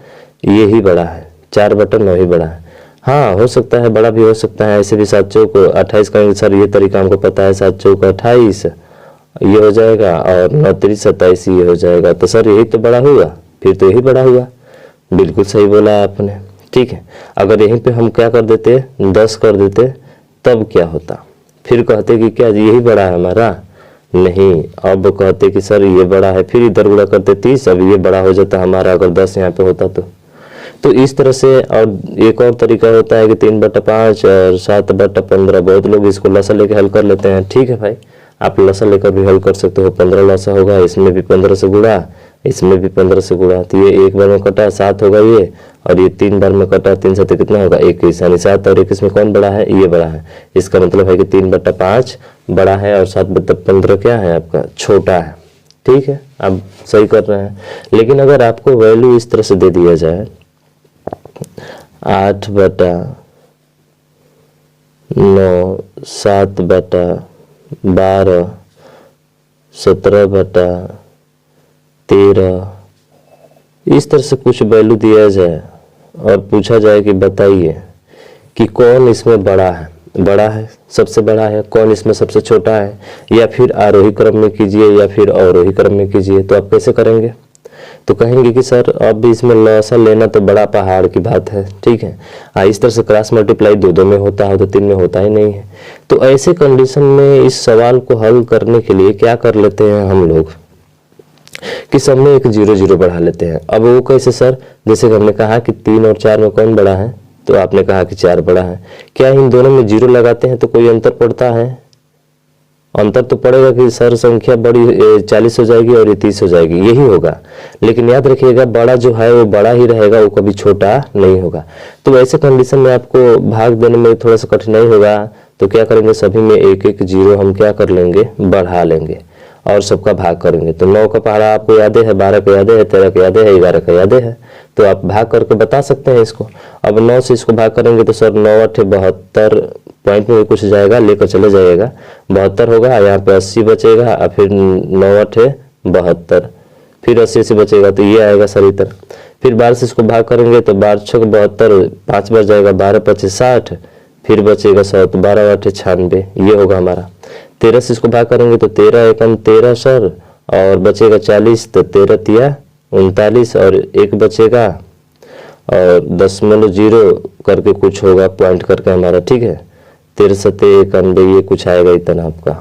यही बड़ा है, 4/9 ही बड़ा है। हाँ, हो सकता है बड़ा भी हो सकता है, ऐसे भी 7 चौक 28 कहेंगे सर, ये तरीका हमको पता है, 7 चौक 28 ये हो जाएगा और 9 3 27 ये हो जाएगा। तो सर यही तो बड़ा हुआ, फिर तो यही बड़ा हुआ। बिल्कुल सही बोला आपने। ठीक है, अगर यहीं पे हम क्या कर देते, 10 कर देते, तब क्या होता, फिर कहते कि क्या यही बड़ा है हमारा, नहीं, अब कहते कि सर ये बड़ा है, फिर इधर गुणा करते 30, अब ये बड़ा हो जाता हमारा अगर 10 यहाँ पे होता तो इस तरह से। और एक और तरीका होता है कि 3/5 और 7/15। बहुत लोग इसको लसा लेके हल कर लेते हैं। ठीक है भाई, आप लसा लेकर भी हल कर सकते हो। 15 लसा होगा, इसमें भी 15 से गुणा, इसमें भी 15 से गुणा, तो ये एक बार में कटा 7 होगा ये, और ये 3 बार में कटा, 3 7 कितना होगा 21, यानी 7 और 21 में कौन बड़ा है, ये बड़ा है। इसका मतलब है कि 3/5 बड़ा है और 7/15 क्या है आपका, छोटा है। ठीक है, आप सही कर रहे हैं। लेकिन अगर आपको वैल्यू इस तरह से दे दिया जाए 8/9, 7/12, 17/13, इस तरह से कुछ वैल्यू दिया जाए और पूछा जाए कि बताइए कि कौन इसमें बड़ा है, सबसे बड़ा है, कौन इसमें सबसे छोटा है, या फिर आरोही क्रम में कीजिए या फिर अवरोही क्रम में कीजिए, तो आप कैसे करेंगे? तो कहेंगे कि सर अब इसमें लसा लेना तो बड़ा पहाड़ की बात है। ठीक है, इस तरह से क्रॉस मल्टीप्लाई 2 में होता है तो 3 में होता ही नहीं है। तो ऐसे कंडीशन में इस सवाल को हल करने के लिए क्या कर लेते हैं हम लोग कि सब में एक 0 0 बढ़ा लेते हैं। अब वो कैसे सर? जैसे हमने कहा कि 3 और 4 में कौन बड़ा है, तो आपने कहा कि 4 बड़ा है। क्या इन दोनों में 0 लगाते हैं तो कोई अंतर पड़ता है? अंतर तो पड़ेगा कि सर संख्या बड़ी 40 हो जाएगी और ये 30 हो जाएगी, यही होगा। लेकिन याद रखिएगा बड़ा जो है वो बड़ा ही रहेगा, वो कभी छोटा नहीं होगा। तो ऐसे कंडीशन में आपको भाग देने में थोड़ा सा कठिनाई होगा, तो क्या करेंगे, सभी में एक एक 0 हम क्या कर लेंगे, बढ़ा लेंगे और सबका भाग करेंगे। तो 9 का पहाड़ा आपको याद है, 12 का याद है, 13 का याद है, 11 का याद है, तो आप भाग करके बता सकते हैं इसको। अब 9 से इसको भाग करेंगे तो सर 9 8 72 पॉइंट में कुछ जाएगा, लेकर चले जाइएगा, 72 होगा, यहाँ पे 80 बचेगा और फिर 9 8 72, फिर 80 80 बचेगा, तो ये आएगा सर इधर। फिर 12 से इसको भाग करेंगे तो 12 6 72, 5 बच जाएगा, 12 25 60, फिर बचेगा 100, तो 12 8 96, ये होगा हमारा। 13 से इसको भाग करेंगे तो 13 एकम 13 सर, और बचेगा 40, तो 13 तिया 39, और एक बचेगा और 0.0 करके कुछ होगा पॉइंट करके हमारा। ठीक है, 13 7 91, ये कुछ आएगा इतना आपका।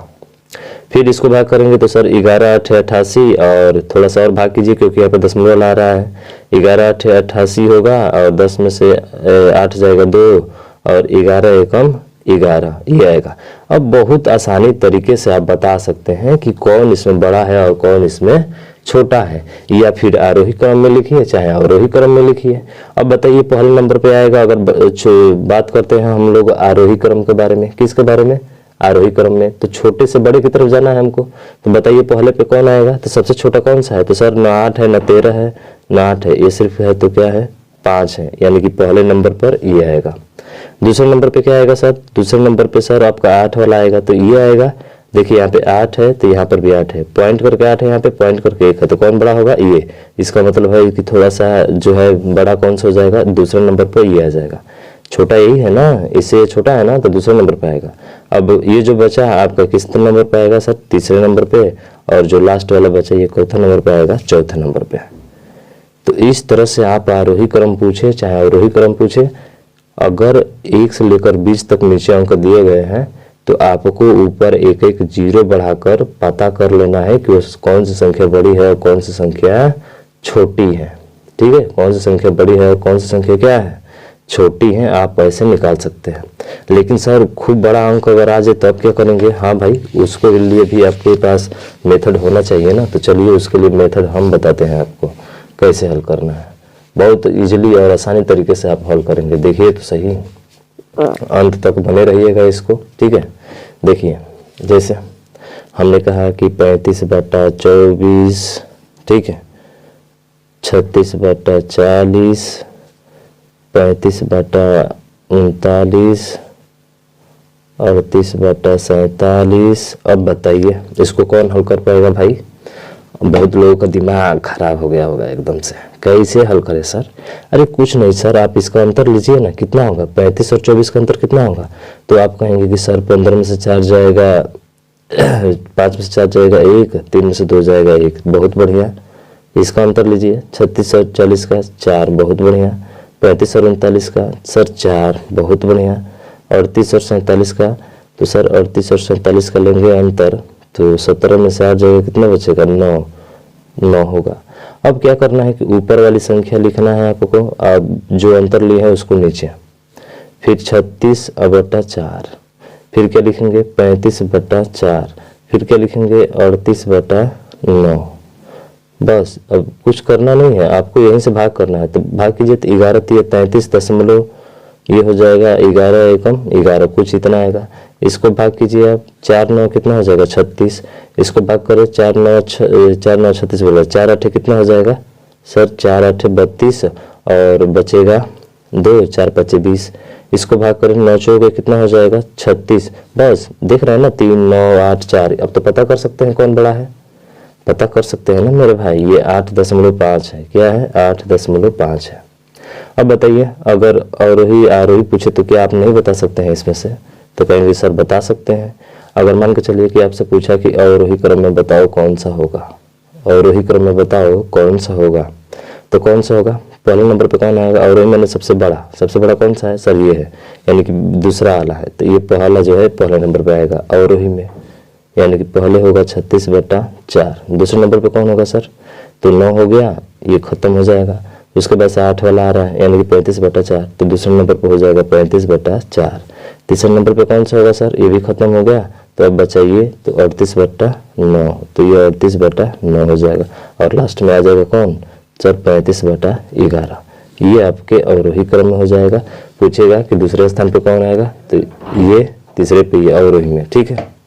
फिर इसको भाग करेंगे तो सर 11 8 88, और थोड़ा सा और भाग कीजिए क्योंकि यहाँ पे दशमलव आ रहा है। 11 8 88 होगा, और 10 में से 8 जाएगा 2, और 11 एकम 11, ये आएगा। अब बहुत आसानी तरीके से आप बता सकते हैं कि कौन इसमें बड़ा है और कौन इसमें छोटा है, या फिर आरोही क्रम में लिखिए चाहे अवरोही क्रम में लिखिए। अब बताइए पहले नंबर पे आएगा, अगर बात करते हैं हम लोग आरोही क्रम के बारे में, किसके बारे में, आरोही क्रम में, तो छोटे से बड़े की तरफ जाना है हमको। तो बताइए पहले पे कौन आएगा, तो सबसे छोटा कौन सा है, तो सर न 8 है न 13 है न 8 है, ये सिर्फ है तो क्या है 5 है, यानी कि पहले नंबर पर ये आएगा। दूसरे नंबर पे क्या आएगा सर, दूसरे नंबर पे सर आपका 8 वाला आएगा, तो ये आएगा। देखिए यहाँ पे 8 है तो यहाँ पर भी 8 है, पॉइंट करके 8 है, यहाँ पे पॉइंट करके 1 है, तो कौन बड़ा होगा, ये। इसका मतलब है कि थोड़ा सा जो है बड़ा कौन सा हो जाएगा, दूसरे नंबर पर ये आ जाएगा। छोटा यही है ना, इससे छोटा है ना, तो दूसरे नंबर पे आएगा। अब ये जो बचा आपका किस नंबर पे आएगा सर, तीसरे नंबर पे, और जो लास्ट वाला बचा ये चौथा नंबर पे आएगा, चौथे नंबर पे। तो इस तरह से आप आरोही क्रम पूछे चाहे अवरोही क्रम पूछे, अगर 1 से लेकर 20 तक नीचे अंक दिए गए हैं तो आपको ऊपर एक एक 0 बढ़ाकर पता कर लेना है कि कौन सी संख्या बड़ी है और कौन सी संख्या छोटी है। ठीक है, कौन सी संख्या बड़ी है और कौन सी संख्या क्या है, छोटी है, आप ऐसे निकाल सकते हैं। लेकिन सर खूब बड़ा अंक अगर आ जाए तो आप क्या करेंगे, हाँ भाई उसको लिए भी आपके पास मेथड होना चाहिए ना। तो चलिए उसके लिए मेथड हम बताते हैं आपको कैसे हल करना है। बहुत इजीली और आसानी तरीके से आप हल करेंगे, देखिए तो सही, अंत तक बने रहिएगा इसको। ठीक है, देखिए जैसे हमने कहा कि 35/24, ठीक है, 36/40, 35/39, 38/47। अब बताइए इसको कौन हल कर पाएगा भाई? बहुत लोगों का दिमाग खराब हो गया होगा एकदम से, कैसे हल करे सर? अरे कुछ नहीं सर, आप इसका अंतर लीजिए ना, कितना होगा 35 और 24 का अंतर कितना होगा? तो आप कहेंगे कि सर 15 में से 4 जाएगा 5 में से 4 जाएगा 1, 3 में से 2 जाएगा 1, बहुत बढ़िया। इसका अंतर लीजिए 36 और 40 का 4, बहुत बढ़िया। 35 और 39 का सर 4, बहुत बढ़िया। 38 और 47 का, तो सर 38 और 47 का लेंगे अंतर, तो 17 में से 8 जाएगा कितना बचेगा, 9 होगा। अब क्या करना है कि ऊपर वाली संख्या लिखना है आपको, अब जो अंतर लिए है उसको नीचे, फिर 36/4, फिर क्या लिखेंगे 35/4, फिर क्या लिखेंगे 38/9। बस अब कुछ करना नहीं है, आपको यहीं से भाग करना है। तो भाग कीजिए तो 11 × 33 दशमलव ये हो जाएगा 11 एकम 11, कुछ इतना आएगा। इसको भाग कीजिए आप, 4 9 कितना हो जाएगा 36, इसको भाग करें 4 9 36 बोला, 4 8 कितना हो जाएगा सर 4 8 32 और बचेगा 2, 4 5 20। इसको भाग करें 9 चौके कितना हो जाएगा 36। बस देख रहे हैं ना 3 9 8 4। अब तो पता कर सकते हैं कौन बड़ा है, पता कर सकते हैं ना मेरे भाई, ये 8.5 है। क्या है 8.5 है। अब बताइए अगर अवरोही आरोही पूछे तो क्या आप नहीं बता सकते हैं इसमें से? तो कहेंगे सर बता सकते हैं। अगर मान के चलिए कि आपसे पूछा कि अवरोही क्रम में बताओ कौन सा होगा, अवरोही क्रम में बताओ कौन सा होगा, तो कौन सा होगा? पहले नंबर पे कौन आएगा? अवरोही में सबसे बड़ा कौन सा है सर? ये है, यानी कि दूसरा वाला है, तो ये पहला जो है पहले नंबर पे आएगा अवरोही में, यानी कि पहले होगा 36/4। दूसरे नंबर पे कौन होगा सर? तो 9 हो गया, ये खत्म हो जाएगा। उसके बाद से 8 वाला आ रहा है, यानी कि 35/4, तो दूसरे नंबर पे हो जाएगा 35/4। तीसरे नंबर पे कौन सा होगा सर? ये भी खत्म हो गया, तो अब बचाइए तो 38/9, तो ये 38/9 हो जाएगा। और लास्ट में आ जाएगा कौन सर? 35/11। ये आपके अवरोही क्रम में हो जाएगा। पूछेगा कि दूसरे स्थान पे कौन आएगा, तो ये तीसरे पे ये अवरोही में। ठीक है,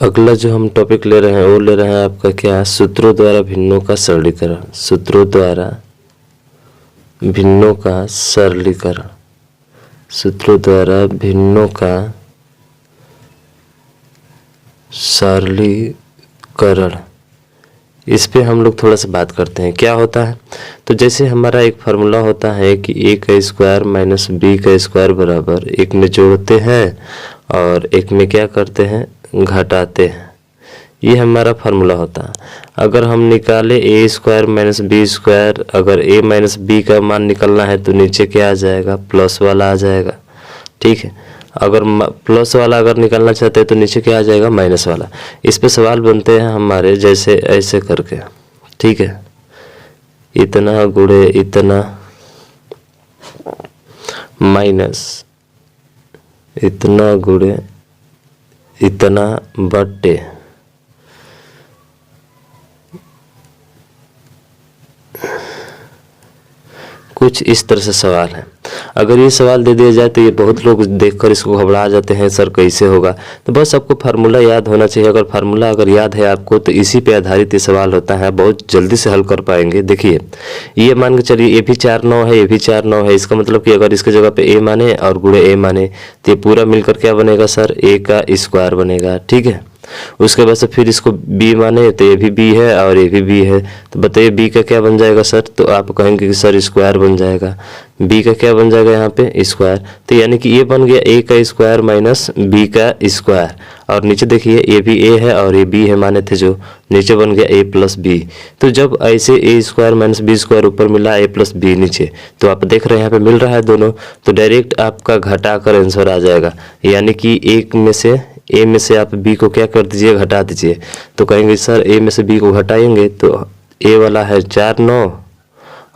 अगला जो हम टॉपिक ले रहे हैं वो ले रहे हैं आपका क्या? सूत्रों द्वारा भिन्नों का सरलीकरण। सूत्रों द्वारा भिन्नों का सरलीकरण, सूत्रों द्वारा भिन्नों का सरलीकरण, इस पे हम लोग थोड़ा सा बात करते हैं। क्या होता है? तो जैसे हमारा एक फार्मूला होता है कि a का स्क्वायर माइनस b का स्क्वायर बराबर, एक में जोड़ते हैं और एक में क्या करते हैं घटाते हैं, ये हमारा फार्मूला होता है। अगर हम निकाले a square minus b square, अगर a माइनस b का मान निकलना है तो नीचे क्या आ जाएगा? प्लस वाला आ जाएगा। ठीक है, अगर प्लस वाला अगर निकालना चाहते हैं तो नीचे क्या आ जाएगा? माइनस वाला। इस पे सवाल बनते हैं हमारे जैसे ऐसे करके। ठीक है, इतना गुणे इतना माइनस इतना गुणे इतना बटे कुछ इस तरह से सवाल है। अगर ये सवाल दे दिया जाए तो ये बहुत लोग देखकर इसको घबरा जाते हैं, सर कैसे होगा? तो बस आपको फार्मूला याद होना चाहिए। अगर फार्मूला अगर याद है आपको तो इसी पे आधारित ये सवाल होता है, बहुत जल्दी से हल कर पाएंगे। देखिए ये मान के चलिए ये भी 4 9 है, ये भी 4 9 है। इसका मतलब कि अगर इसके जगह पे a माने और गुणे a माने तो ये पूरा मिलकर क्या बनेगा सर? a का स्क्वायर बनेगा। ठीक है, उसके बाद से फिर इसको b माने तो ये भी b है और ये भी b है, तो बताइए b का क्या बन जाएगा सर? तो आप कहेंगे कि सर स्क्वायर बन जाएगा। b का क्या बन जाएगा यहाँ पे? स्क्वायर। तो यानी कि ये बन गया a का स्क्वायर माइनस b का स्क्वायर, और नीचे देखिए ये भी a है और ये b है माने थे जो, नीचे बन गया a प्लस b। तो जब ऐसे a square minus b square ऊपर मिला, a प्लस b नीचे, तो आप देख रहे हैं यहाँ पे मिल रहा है दोनों, तो डायरेक्ट आपका घटा कर आंसर आ जाएगा। यानी कि एक में से a में से आप b को क्या कर दीजिए? घटा दीजिए। तो कहेंगे सर a में से b को घटाएंगे तो a वाला है 4 9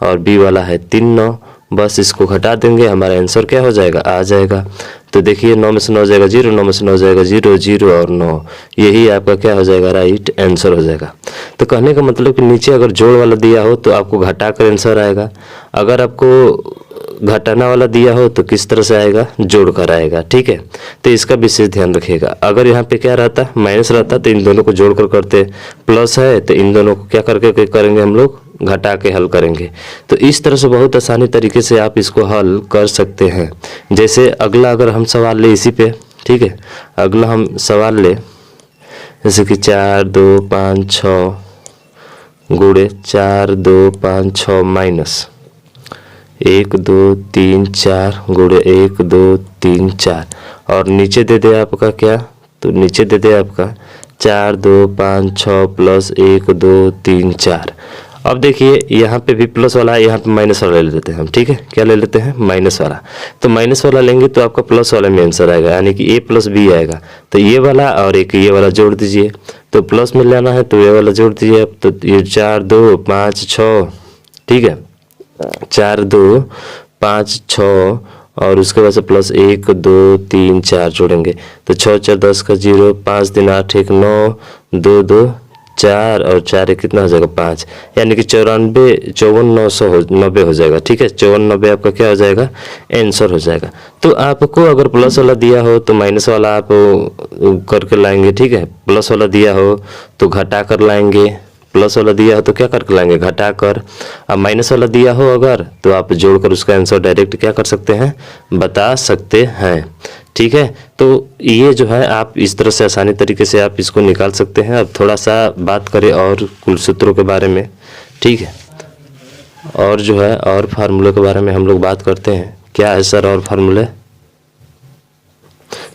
और b वाला है 3 9, बस इसको घटा देंगे, हमारा आंसर क्या हो जाएगा? आ जाएगा। तो देखिए 9 में से 9 जाएगा 0, 9 में से 9 जाएगा 0, 0 और 9, यही आपका क्या हो जाएगा? राइट आंसर हो जाएगा। तो कहने का मतलब कि नीचे अगर जोड़ वाला दिया हो तो आपको घटा कर आंसर आएगा, अगर आपको घटाना वाला दिया हो तो किस तरह से आएगा? जोड़ कर आएगा। ठीक है, तो इसका विशेष ध्यान रखिएगा। अगर यहाँ पे क्या रहता? माइनस रहता तो इन दोनों को जोड़ कर करते, प्लस है तो इन दोनों को क्या करके करेंगे हम लोग? घटा के हल करेंगे। तो इस तरह से बहुत आसानी तरीके से आप इसको हल कर सकते हैं। जैसे अगला अगर हम सवाल ले इसी पे, ठीक है, अगला हम सवाल ले जैसे कि 4 2 5 6 गुणे 4 2 5 6 माइनस 1 2 3 4 गुणे 1 2 3 4, और नीचे दे दे आपका क्या? तो नीचे दे दे आपका 4 2 5 6 प्लस 1 2 3 4। अब देखिए यहाँ पे भी प्लस वाला है, यहाँ पे माइनस वाला ले लेते हैं हम, ठीक है। क्या ले लेते हैं? माइनस वाला। तो माइनस वाला लेंगे तो आपका प्लस वाला में आंसर आएगा, यानी कि a प्लस बी आएगा। तो ये वाला और एक ये वाला जोड़ दीजिए, तो प्लस में लेना है तो ये वाला जोड़ दीजिए। अब तो ये 4 2 5 6, ठीक है, 4 2 5 6 और उसके बाद से प्लस 1 2 3 4 जोड़ेंगे तो 6 4 10 का 0, 5 3 8 1 9 2 2 4 और 4 कितना हो जाएगा 5, यानी कि 54 990 हो जाएगा, ठीक है। 5490 आपका क्या हो जाएगा? आंसर हो जाएगा। तो आपको अगर प्लस वाला दिया हो तो माइनस वाला आप करके लाएंगे, ठीक है। प्लस वाला दिया हो तो घटा कर लाएंगे, प्लस वाला दिया हो तो क्या करके लाएंगे? घटा कर। अब माइनस वाला दिया हो अगर तो आप जोड़कर उसका आंसर डायरेक्ट क्या कर सकते हैं? बता सकते हैं, ठीक है। तो ये जो है आप इस तरह से आसानी तरीके से आप इसको निकाल सकते हैं। अब थोड़ा सा बात करें और कुल सूत्रों के बारे में, ठीक है, और जो है और फार्मूले के बारे में हम लोग बात करते हैं। क्या है सर और फार्मूले?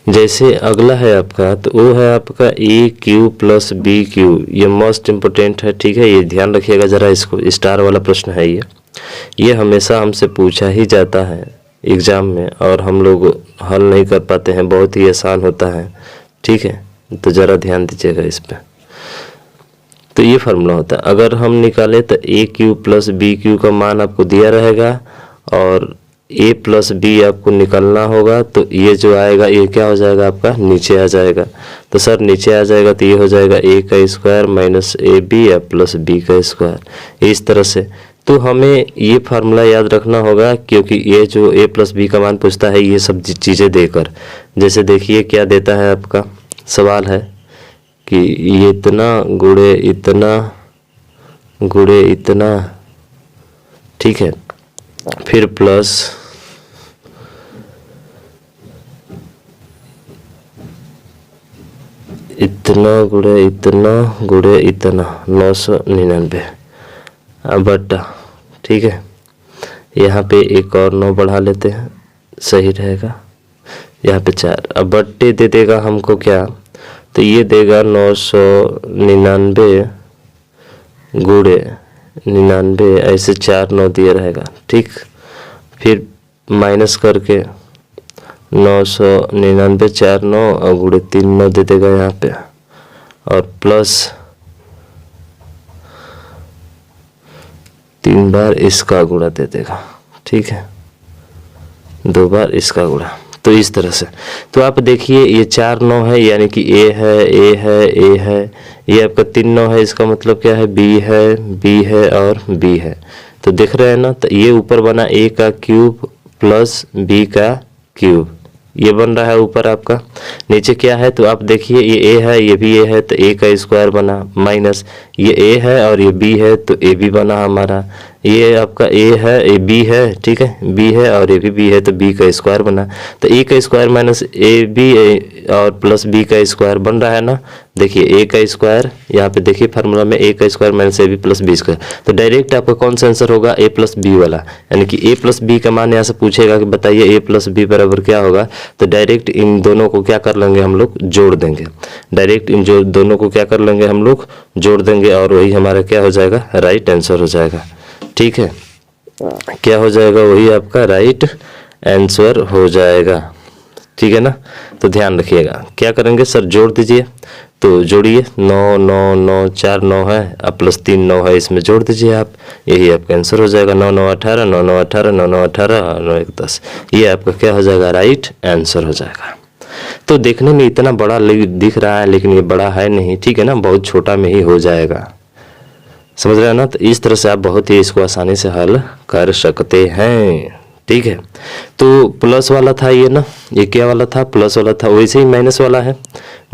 जैसे अगला है आपका, तो वो है आपका ए क्यू प्लस बी क्यू, ये मोस्ट इम्पोर्टेंट है, ठीक है। ये ध्यान रखिएगा ज़रा, इसको स्टार वाला प्रश्न है ये हमेशा हमसे पूछा ही जाता है एग्ज़ाम में और हम लोग हल नहीं कर पाते हैं, बहुत ही आसान होता है, ठीक है। तो ज़रा ध्यान दीजिएगा इस पर। तो ये फार्मूला होता है, अगर हम निकालें तो ए क्यू प्लस बी क्यू का मान आपको दिया रहेगा और ए प्लस बी आपको निकालना होगा। तो ये जो आएगा ये क्या हो जाएगा? आपका नीचे आ जाएगा। तो सर नीचे आ जाएगा तो ये हो जाएगा ए का स्क्वायर माइनस ए बी या प्लस बी का स्क्वायर, इस तरह से। तो हमें ये फार्मूला याद रखना होगा, क्योंकि ये जो ए प्लस बी का मान पूछता है ये सब चीज़ें देकर, जैसे देखिए क्या देता है आपका सवाल है कि ये इतना गुणे इतना गुणे इतना, ठीक है, फिर प्लस इतना गुणे इतना 999 बटा, ठीक है। यहाँ पे एक और 9 बढ़ा लेते हैं, सही रहेगा। यहाँ पे 4, अब बट्टे दे देगा हमको क्या? तो ये देगा 999 गुणे 99, ऐसे 4 9 दिया रहेगा, ठीक। फिर माइनस करके 999 4 9 और गुणे 3 9 दे देगा यहाँ पे, और प्लस 3 बार इसका गुणा दे देगा, ठीक है, 2 बार इसका गुणा। तो इस तरह से तो आप देखिए ये 4 9 है, यानी कि ए है, ये आपका 3 9 है, इसका मतलब क्या है? बी है और बी है। तो देख रहे हैं ना, तो ये ऊपर बना ए का क्यूब प्लस बी का क्यूब, ये बन रहा है ऊपर आपका। नीचे क्या है? तो आप देखिए ये ए है, ये भी ए है, तो ए का स्क्वायर बना, माइनस ये ए है और ये बी है तो ए बी बना हमारा। ये आपका ए है, ए बी है, ठीक है, बी है और ए भी बी है तो बी का स्क्वायर बना। तो ए का स्क्वायर माइनस ए बी और प्लस बी का स्क्वायर बन रहा है ना। देखिए ए का स्क्वायर, यहाँ पे देखिए फार्मूला में ए का square minus A B plus B square. तो डायरेक्ट आपका कौन सा आंसर होगा? ए प्लस बी वाला, यानी कि ए प्लस बी का मान यहाँ से पूछेगा कि बताइए ए प्लस बी बराबर क्या होगा। तो डायरेक्ट इन दोनों को क्या कर लेंगे हम लोग? जोड़ देंगे। डायरेक्ट इन जो दोनों को क्या कर लेंगे हम लोग? जोड़ देंगे और वही हमारा क्या हो जाएगा? राइट आंसर हो जाएगा, ठीक है। क्या हो जाएगा? वही आपका राइट आंसर हो जाएगा, ठीक है ना। तो ध्यान रखिएगा, क्या करेंगे सर? जोड़ दीजिए। तो जोड़िए, 9 9 9 4 9 है, अब प्लस 3 9 है, इसमें जोड़ दीजिए आप, यही आपका आंसर हो जाएगा। 9 9 18 9 9 18 9 9 18 9 1 10, ये आपका क्या हो जाएगा? राइट आंसर हो जाएगा। तो देखने में इतना बड़ा दिख रहा है, लेकिन ये बड़ा है नहीं, ठीक है ना, बहुत छोटा में ही हो जाएगा, समझ रहे हैं ना। तो इस तरह से आप बहुत ही इसको आसानी से हल कर सकते हैं, ठीक है। तो प्लस वाला था ये ना, ये क्या वाला था? प्लस वाला था। वैसे ही माइनस वाला है।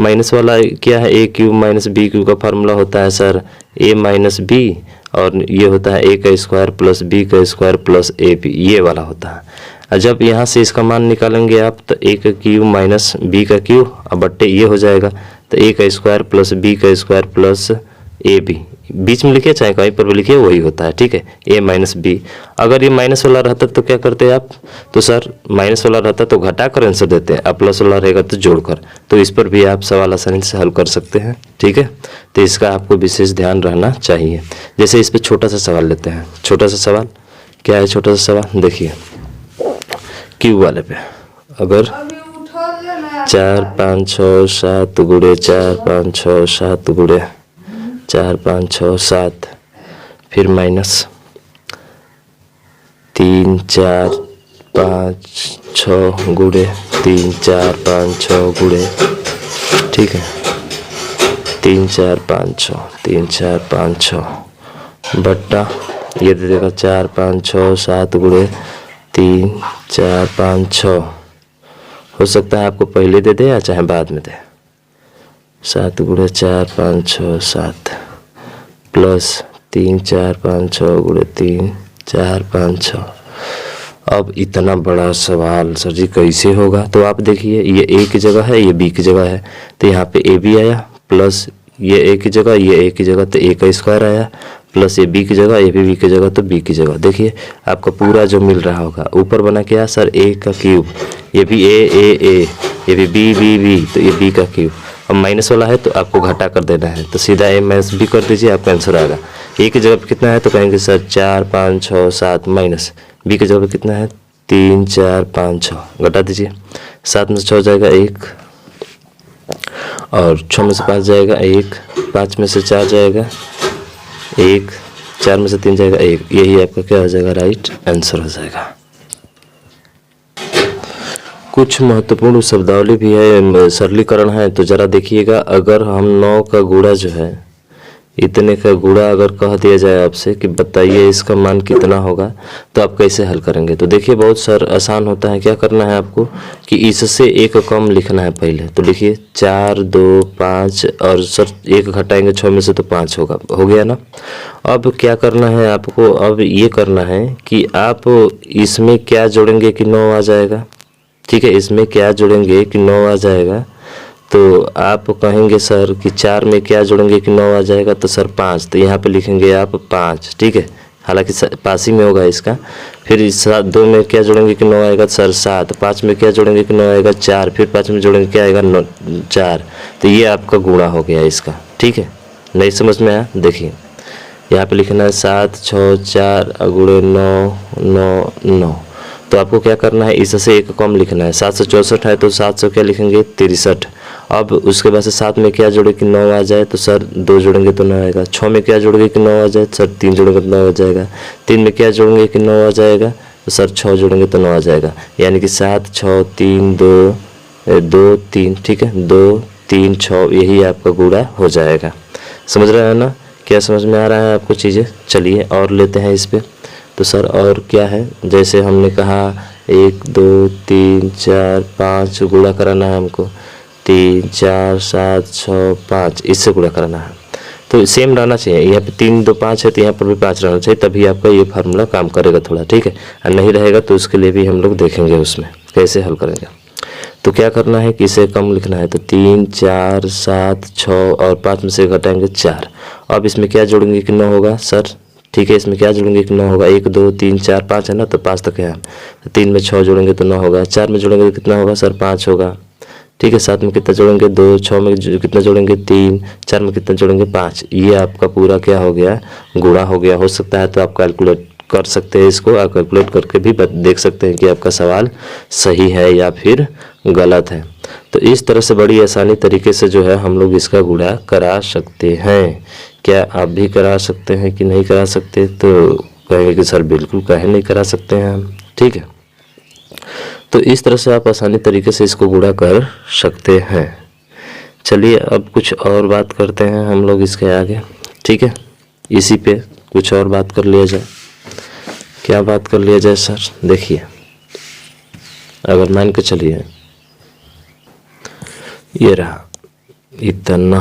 माइनस वाला क्या है? ए क्यू माइनस बी क्यू का फार्मूला होता है सर ए माइनस बी, और ये होता है ए का स्क्वायर प्लस बी का स्क्वायर प्लस ए बी, ये वाला होता है। और जब यहाँ से इसका मान निकालेंगे आप, तो ए का क्यू माइनस बी का क्यू, अब बट्टे ये हो जाएगा, तो ए का स्क्वायर प्लस बी का स्क्वायर प्लस ए बी, बीच में लिखिए चाहे कहीं पर भी लिखिए वही होता है, ठीक है। a माइनस बी, अगर ये माइनस वाला रहता तो क्या करते हैं आप, तो सर माइनस वाला रहता तो घटा कर आंसर देते हैं, अब प्लस वाला रहेगा तो जोड़कर। तो इस पर भी आप सवाल आसानी से हल कर सकते हैं, ठीक है। तो इसका आपको विशेष ध्यान रहना चाहिए। जैसे इस पर छोटा सा सवाल लेते हैं, छोटा सा सवाल क्या है, छोटा सा सवाल देखिए क्यूब वाले पे, अगर 4 5 6 7 गुणे 4 5 6 7 गुणे 4 5 6 7, फिर माइनस 3 4 5 6 गुणे 3 4 5 6 गुणे, ठीक है, 3 4 5 6 3 4 5 6 बट्टा ये दे देगा 4 5 6 7 गुणे 3 4 5 6। हो सकता है आपको पहले दे दे या चाहे बाद में दे। 7 गुणे 4 5 6 7 प्लस 3 4 5 6 गुणे 3 4 5 6। अब इतना बड़ा सवाल सर जी कैसे होगा, तो आप देखिए ये ए की जगह है, ये बी की जगह है, तो यहाँ पे ए भी आया, प्लस ये ए की जगह, ये ए की जगह, तो ए का स्क्वायर आया, प्लस ये बी की जगह, ये भी बी की जगह, तो बी की जगह। देखिए आपको पूरा जो मिल रहा होगा, ऊपर बना क्या सर ए का क्यूब, ये भी ए, ये भी बी, तो ये बी का क्यूब। अब माइनस वाला है तो आपको घटा कर देना है, तो सीधा ए माइनस बी कर दीजिए, आपका आंसर आएगा। ए की जगह पे कितना है तो कहेंगे सर 4 5 6 7 माइनस बी की जगह पे कितना है 3 4 5 6, घटा दीजिए। 7 में से 6 जाएगा 1, और 6 में से 5 जाएगा 1, 5 में से 4 जाएगा 1, 4 में से 3 जाएगा 1। यही आपका क्या हो जाएगा, राइट आंसर हो जाएगा। कुछ महत्वपूर्ण शब्दावली भी है, सरलीकरण है, तो जरा देखिएगा। अगर हम 9 का गुणा जो है, इतने का गुणा अगर कह दिया जाए आपसे कि बताइए इसका मान कितना होगा, तो आप कैसे हल करेंगे। तो देखिए बहुत सर आसान होता है। क्या करना है आपको कि इससे एक कम लिखना है पहले। तो लिखिए 4 2 5, और सर 1 घटाएंगे 6 में से तो 5 होगा, हो गया ना। अब क्या करना है आपको, अब ये करना है कि आप इसमें क्या जोड़ेंगे कि 9 आ जाएगा, ठीक है, इसमें क्या जोड़ेंगे कि 9 आ जाएगा। तो आप कहेंगे सर कि 4 में क्या जोड़ेंगे कि 9 आ जाएगा, तो सर 5, तो यहाँ पे लिखेंगे आप 5, ठीक है, हालांकि पास ही में होगा इसका। फिर इस 2 में क्या जोड़ेंगे कि 9 आएगा सर 7, 5 में क्या जोड़ेंगे कि 9 आएगा 4, फिर 5 में जोड़ेंगे क्या आएगा 9 4, तो ये आपका गुणा हो गया इसका, ठीक है। नहीं समझ में आया, देखिए यहाँ पे लिखना है 7 6 4 गुणे 9 9 9। तो आपको क्या करना है, इससे एक कम लिखना है। 764 है तो 700 क्या लिखेंगे 63। अब उसके बाद से 7 में क्या जोड़े कि 9 आ जाए, तो सर 2 जोड़ेंगे तो 9 आएगा। 6 में क्या जोड़ेंगे कि 9 आ जाए, सर 3 जोड़ेंगे तो 9 आ जाएगा। 3 में क्या जोड़ेंगे कि 9 आ जाएगा, तो सर 6 जोड़ेंगे तो 9 आ जाएगा। यानी कि 7 6 3 2 2 3, ठीक है, 2 3 6, यही आपका गुणा हो जाएगा। समझ रहे हैं ना, क्या समझ में आ रहा है आपको चीज़ें। चलिए और लेते हैं इस पर। तो सर और क्या है, जैसे हमने कहा 1 2 3 4 5 गुणा कराना है हमको, 3 4 7 6 5, इससे गुणा कराना है। तो सेम रहना चाहिए, यहाँ पे 3 2 5 है तो यहाँ पर भी 5 रहना चाहिए, तभी आपका ये फार्मूला काम करेगा थोड़ा, ठीक है। और नहीं रहेगा तो उसके लिए भी हम लोग देखेंगे उसमें कैसे हल करेंगे। तो क्या करना है कि इसे कम लिखना है, तो 3 4 7 6 और 5 में से घटाएंगे 4। अब इसमें क्या जोड़ेंगे कि 9 होगा सर, ठीक है, इसमें क्या जोड़ेंगे कि 9 होगा। 1 2 3 4 5 है ना, तो 5 तक है। तो 3 में 6 जोड़ेंगे तो 9 होगा। 4 में जोड़ेंगे तो कितना होगा सर 5 होगा, ठीक है। 7 में कितना जोड़ेंगे 2, 6 में कितना जोड़ेंगे 3, 4 में कितना जोड़ेंगे 5। ये आपका पूरा क्या हो गया, गुणा हो गया। हो सकता है तो आप कैलकुलेट कर सकते हैं इसको, आप कैलकुलेट करके भी देख सकते हैं कि आपका सवाल सही है या फिर गलत है। तो इस तरह से बड़ी आसानी तरीके से जो है हम लोग इसका गुणा करा सकते हैं। क्या आप भी करा सकते हैं कि नहीं करा सकते, तो कहेंगे कि सर बिल्कुल काहे नहीं करा सकते हैं हम, ठीक है। तो इस तरह से आप आसानी तरीके से इसको गुणा कर सकते हैं। चलिए अब कुछ और बात करते हैं हम लोग इसके आगे, ठीक है। इसी पे कुछ और बात कर लिया जाए। क्या बात कर लिया जाए सर, देखिए अगर मान के चलिए ये रहा इतना,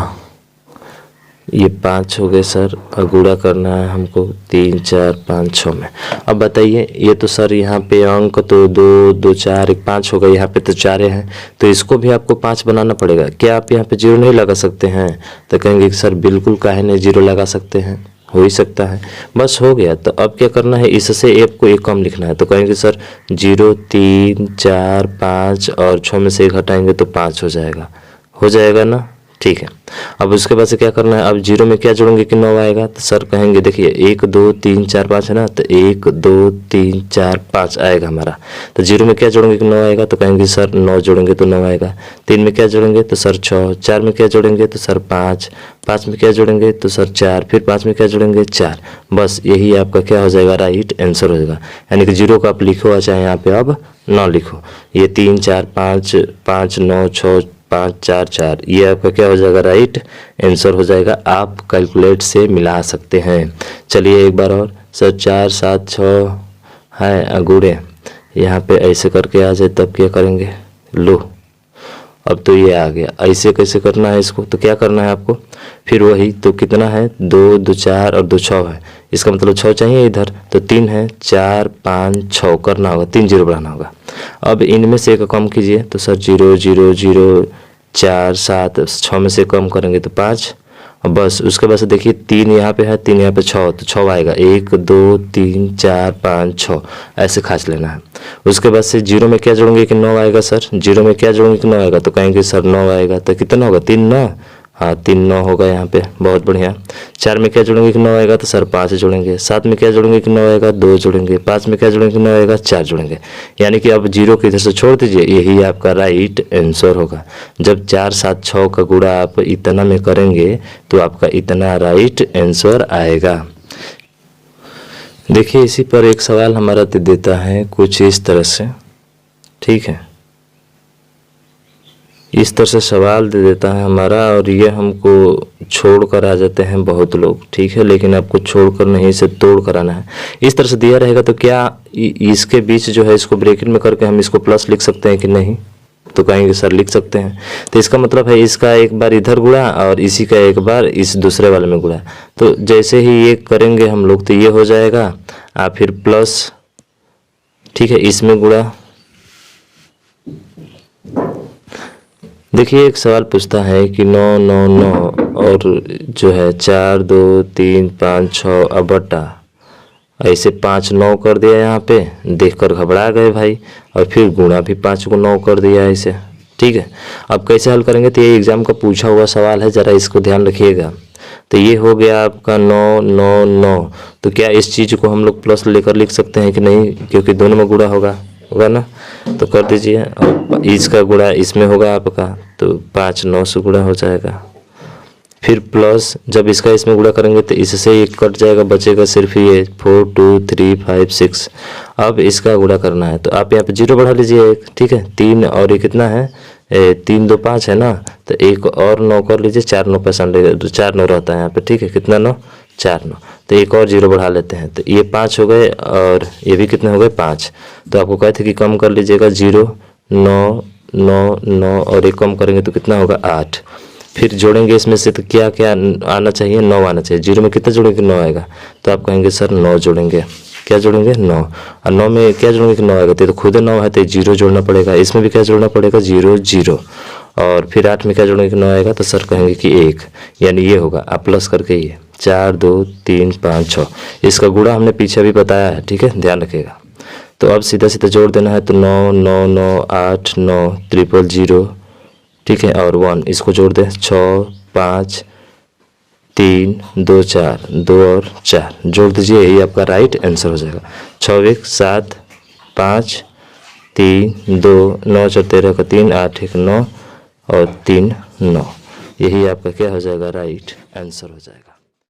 ये 5 हो गए सर, और गुणा करना है हमको 3 4 5 6 में। अब बताइए, ये तो सर यहाँ पे अंक तो 2 2 4 1 5 हो गए, यहाँ पे तो 4 हैं, तो इसको भी आपको 5 बनाना पड़ेगा। क्या आप यहाँ पे 0 नहीं लगा सकते हैं? तो कहेंगे कि सर बिल्कुल काहे नहीं 0 लगा सकते हैं, हो ही सकता है। बस हो गया। तो अब क्या करना है, इससे एक को एक कम लिखना है। तो कहेंगे सर 0 3 4 5 और 6 में से 1 हटाएंगे तो 5 हो जाएगा ना। ठीक है। अब उसके बाद से क्या करना है, अब 0 में क्या जोड़ेंगे कि 9 आएगा। तो सर कहेंगे देखिए 1 2 3 4 5 है ना, तो 1 2 3 4 5 आएगा हमारा। तो 0 में क्या जोड़ेंगे कि 9 आएगा। तो कहेंगे सर 9 जोड़ेंगे तो 9 आएगा। 3 में क्या जोड़ेंगे तो सर 6, 4 में क्या जोड़ेंगे तो सर 5, 5 में क्या जोड़ेंगे तो सर 4, फिर 5 में क्या जोड़ेंगे 4। बस यही आपका क्या हो जाएगा, राइट आंसर हो जाएगा। यानी कि 0 को आप लिखो, चाहे यहाँ पे अब ना लिखो। ये 3 4 5 5 9 6 5 4 4, ये आपका क्या हो जाएगा, राइट आंसर हो जाएगा। आप कैलकुलेट से मिला सकते हैं। चलिए एक बार और, सर 4 7 6 है गुणे, यहाँ पे ऐसे करके आ जाए तब क्या करेंगे, लो अब तो ये आ गया। ऐसे कैसे करना है इसको, तो क्या करना है आपको, फिर वही तो कितना है 2 2 4 और 2 6 है, इसका मतलब 6 चाहिए इधर, तो 3 है 4 5 6 करना होगा, 3 0 बढ़ाना होगा। अब इनमें से एक कम कीजिए, तो सर 0 0 0 4 7 6 में से कम करेंगे तो 5। बस उसके बाद से देखिए 3 यहाँ पे है, 3 यहाँ पे 6, तो 6 आएगा, 1 2 3 4 5 6 ऐसे खास लेना है। उसके बाद से 0 में क्या जोड़ेंगे कि 9 आएगा। सर 0 में क्या जोड़ेंगे कि 9 आएगा, तो कहेंगे सर 9 आएगा, तो कितना होगा 3 9, हाँ 3 9 होगा यहाँ पे, बहुत बढ़िया। 4 में क्या जोड़ेंगे कि 9 आएगा, तो सर 5 जोड़ेंगे। 7 में क्या जोड़ेंगे कि 9 आएगा, 2 जोड़ेंगे। 5 में क्या जोड़ेंगे कि 9 आएगा, 4 जोड़ेंगे। यानी कि अब 0 को इधर से छोड़ दीजिए, यही आपका राइट आंसर होगा। जब 4 7 6 का गुणा आप इतना में करेंगे तो आपका इतना राइट आंसर आएगा। देखिए इसी पर एक सवाल हमारा देता है कुछ इस तरह से, ठीक है, इस तरह से सवाल दे देता है हमारा, और ये हमको छोड़ कर आ जाते हैं बहुत लोग, ठीक है, लेकिन आपको छोड़ कर नहीं, इसे तोड़ कर आना है। इस तरह से दिया रहेगा तो क्या इसके बीच जो है इसको ब्रैकेट में करके हम इसको प्लस लिख सकते हैं कि नहीं, तो कहेंगे सर लिख सकते हैं। तो इसका मतलब है इसका एक बार इधर गुणा और इसी का एक बार इस दूसरे वाले में गुणा, तो जैसे ही ये करेंगे हम लोग तो ये हो जाएगा, और फिर प्लस, ठीक है, इसमें गुणा। देखिए एक सवाल पूछता है कि 9 9 9 और जो है 4 2 3 5 6 अब बटा, ऐसे 5 9 कर दिया यहाँ पे, देखकर घबरा गए भाई, और फिर गुणा भी 5 को 9 कर दिया ऐसे, ठीक है। अब कैसे हल करेंगे, तो ये एग्जाम का पूछा हुआ सवाल है, ज़रा इसको ध्यान रखिएगा। तो ये हो गया आपका 9 9 9, तो क्या इस चीज़ को हम लोग प्लस लेकर लिख सकते हैं कि नहीं, क्योंकि दोनों में गुणा होगा ना, तो कर दीजिए। और इसका गुणा इसमें होगा आपका, तो 5 9 से गुणा हो जाएगा। फिर प्लस जब इसका इसमें गुणा करेंगे तो इससे ये कट जाएगा, बचेगा सिर्फ ये 4 2 3 5 6। अब इसका गुणा करना है, तो आप यहाँ पे 0 बढ़ा लीजिए एक, ठीक है। 3 और ये कितना है, 3 2 5 है ना, तो एक और 9 कर लीजिए, 4 9 % 4 9 रहता है यहाँ पे, ठीक है। कितना 9 4 9, तो एक और 0 बढ़ा लेते हैं, तो ये 5 हो गए और ये भी कितने हो गए 5। तो आपको कहे थे कि कम कर लीजिएगा, 0 9 9 9 और एक कम करेंगे तो कितना होगा 8। फिर जोड़ेंगे इसमें से, तो क्या क्या आना चाहिए, 9 आना चाहिए। 0 में कितना जोड़ेंगे 9 आएगा, तो आप कहेंगे सर 9 जोड़ेंगे, क्या जोड़ेंगे 9, और 9 में क्या जोड़ेंगे कि 9 आएगा, तो खुद 9 है तो 0 जोड़ना पड़ेगा, इसमें भी क्या जोड़ना पड़ेगा 0 0, और फिर 8 में क्या जोड़ेंगे कि 9 आएगा, तो सर कहेंगे कि 1, यानी ये होगा। आप प्लस करके ये 4 2 3 5 6, इसका गुणा हमने पीछे भी बताया है, ठीक है, ध्यान रखिएगा। तो अब सीधा सीधा जोड़ देना है, तो 9 9 9 8 9 0 0, ठीक है, और 1 इसको जोड़ दें, 6 5 3 2 4 2 और 4 जोड़ दीजिए, यही आपका राइट आंसर हो जाएगा। 6 1 7 5 3 2 9 4 13 का 3 8 1 9 और 3 9, यही आपका क्या हो जाएगा, राइट आंसर हो जाएगा।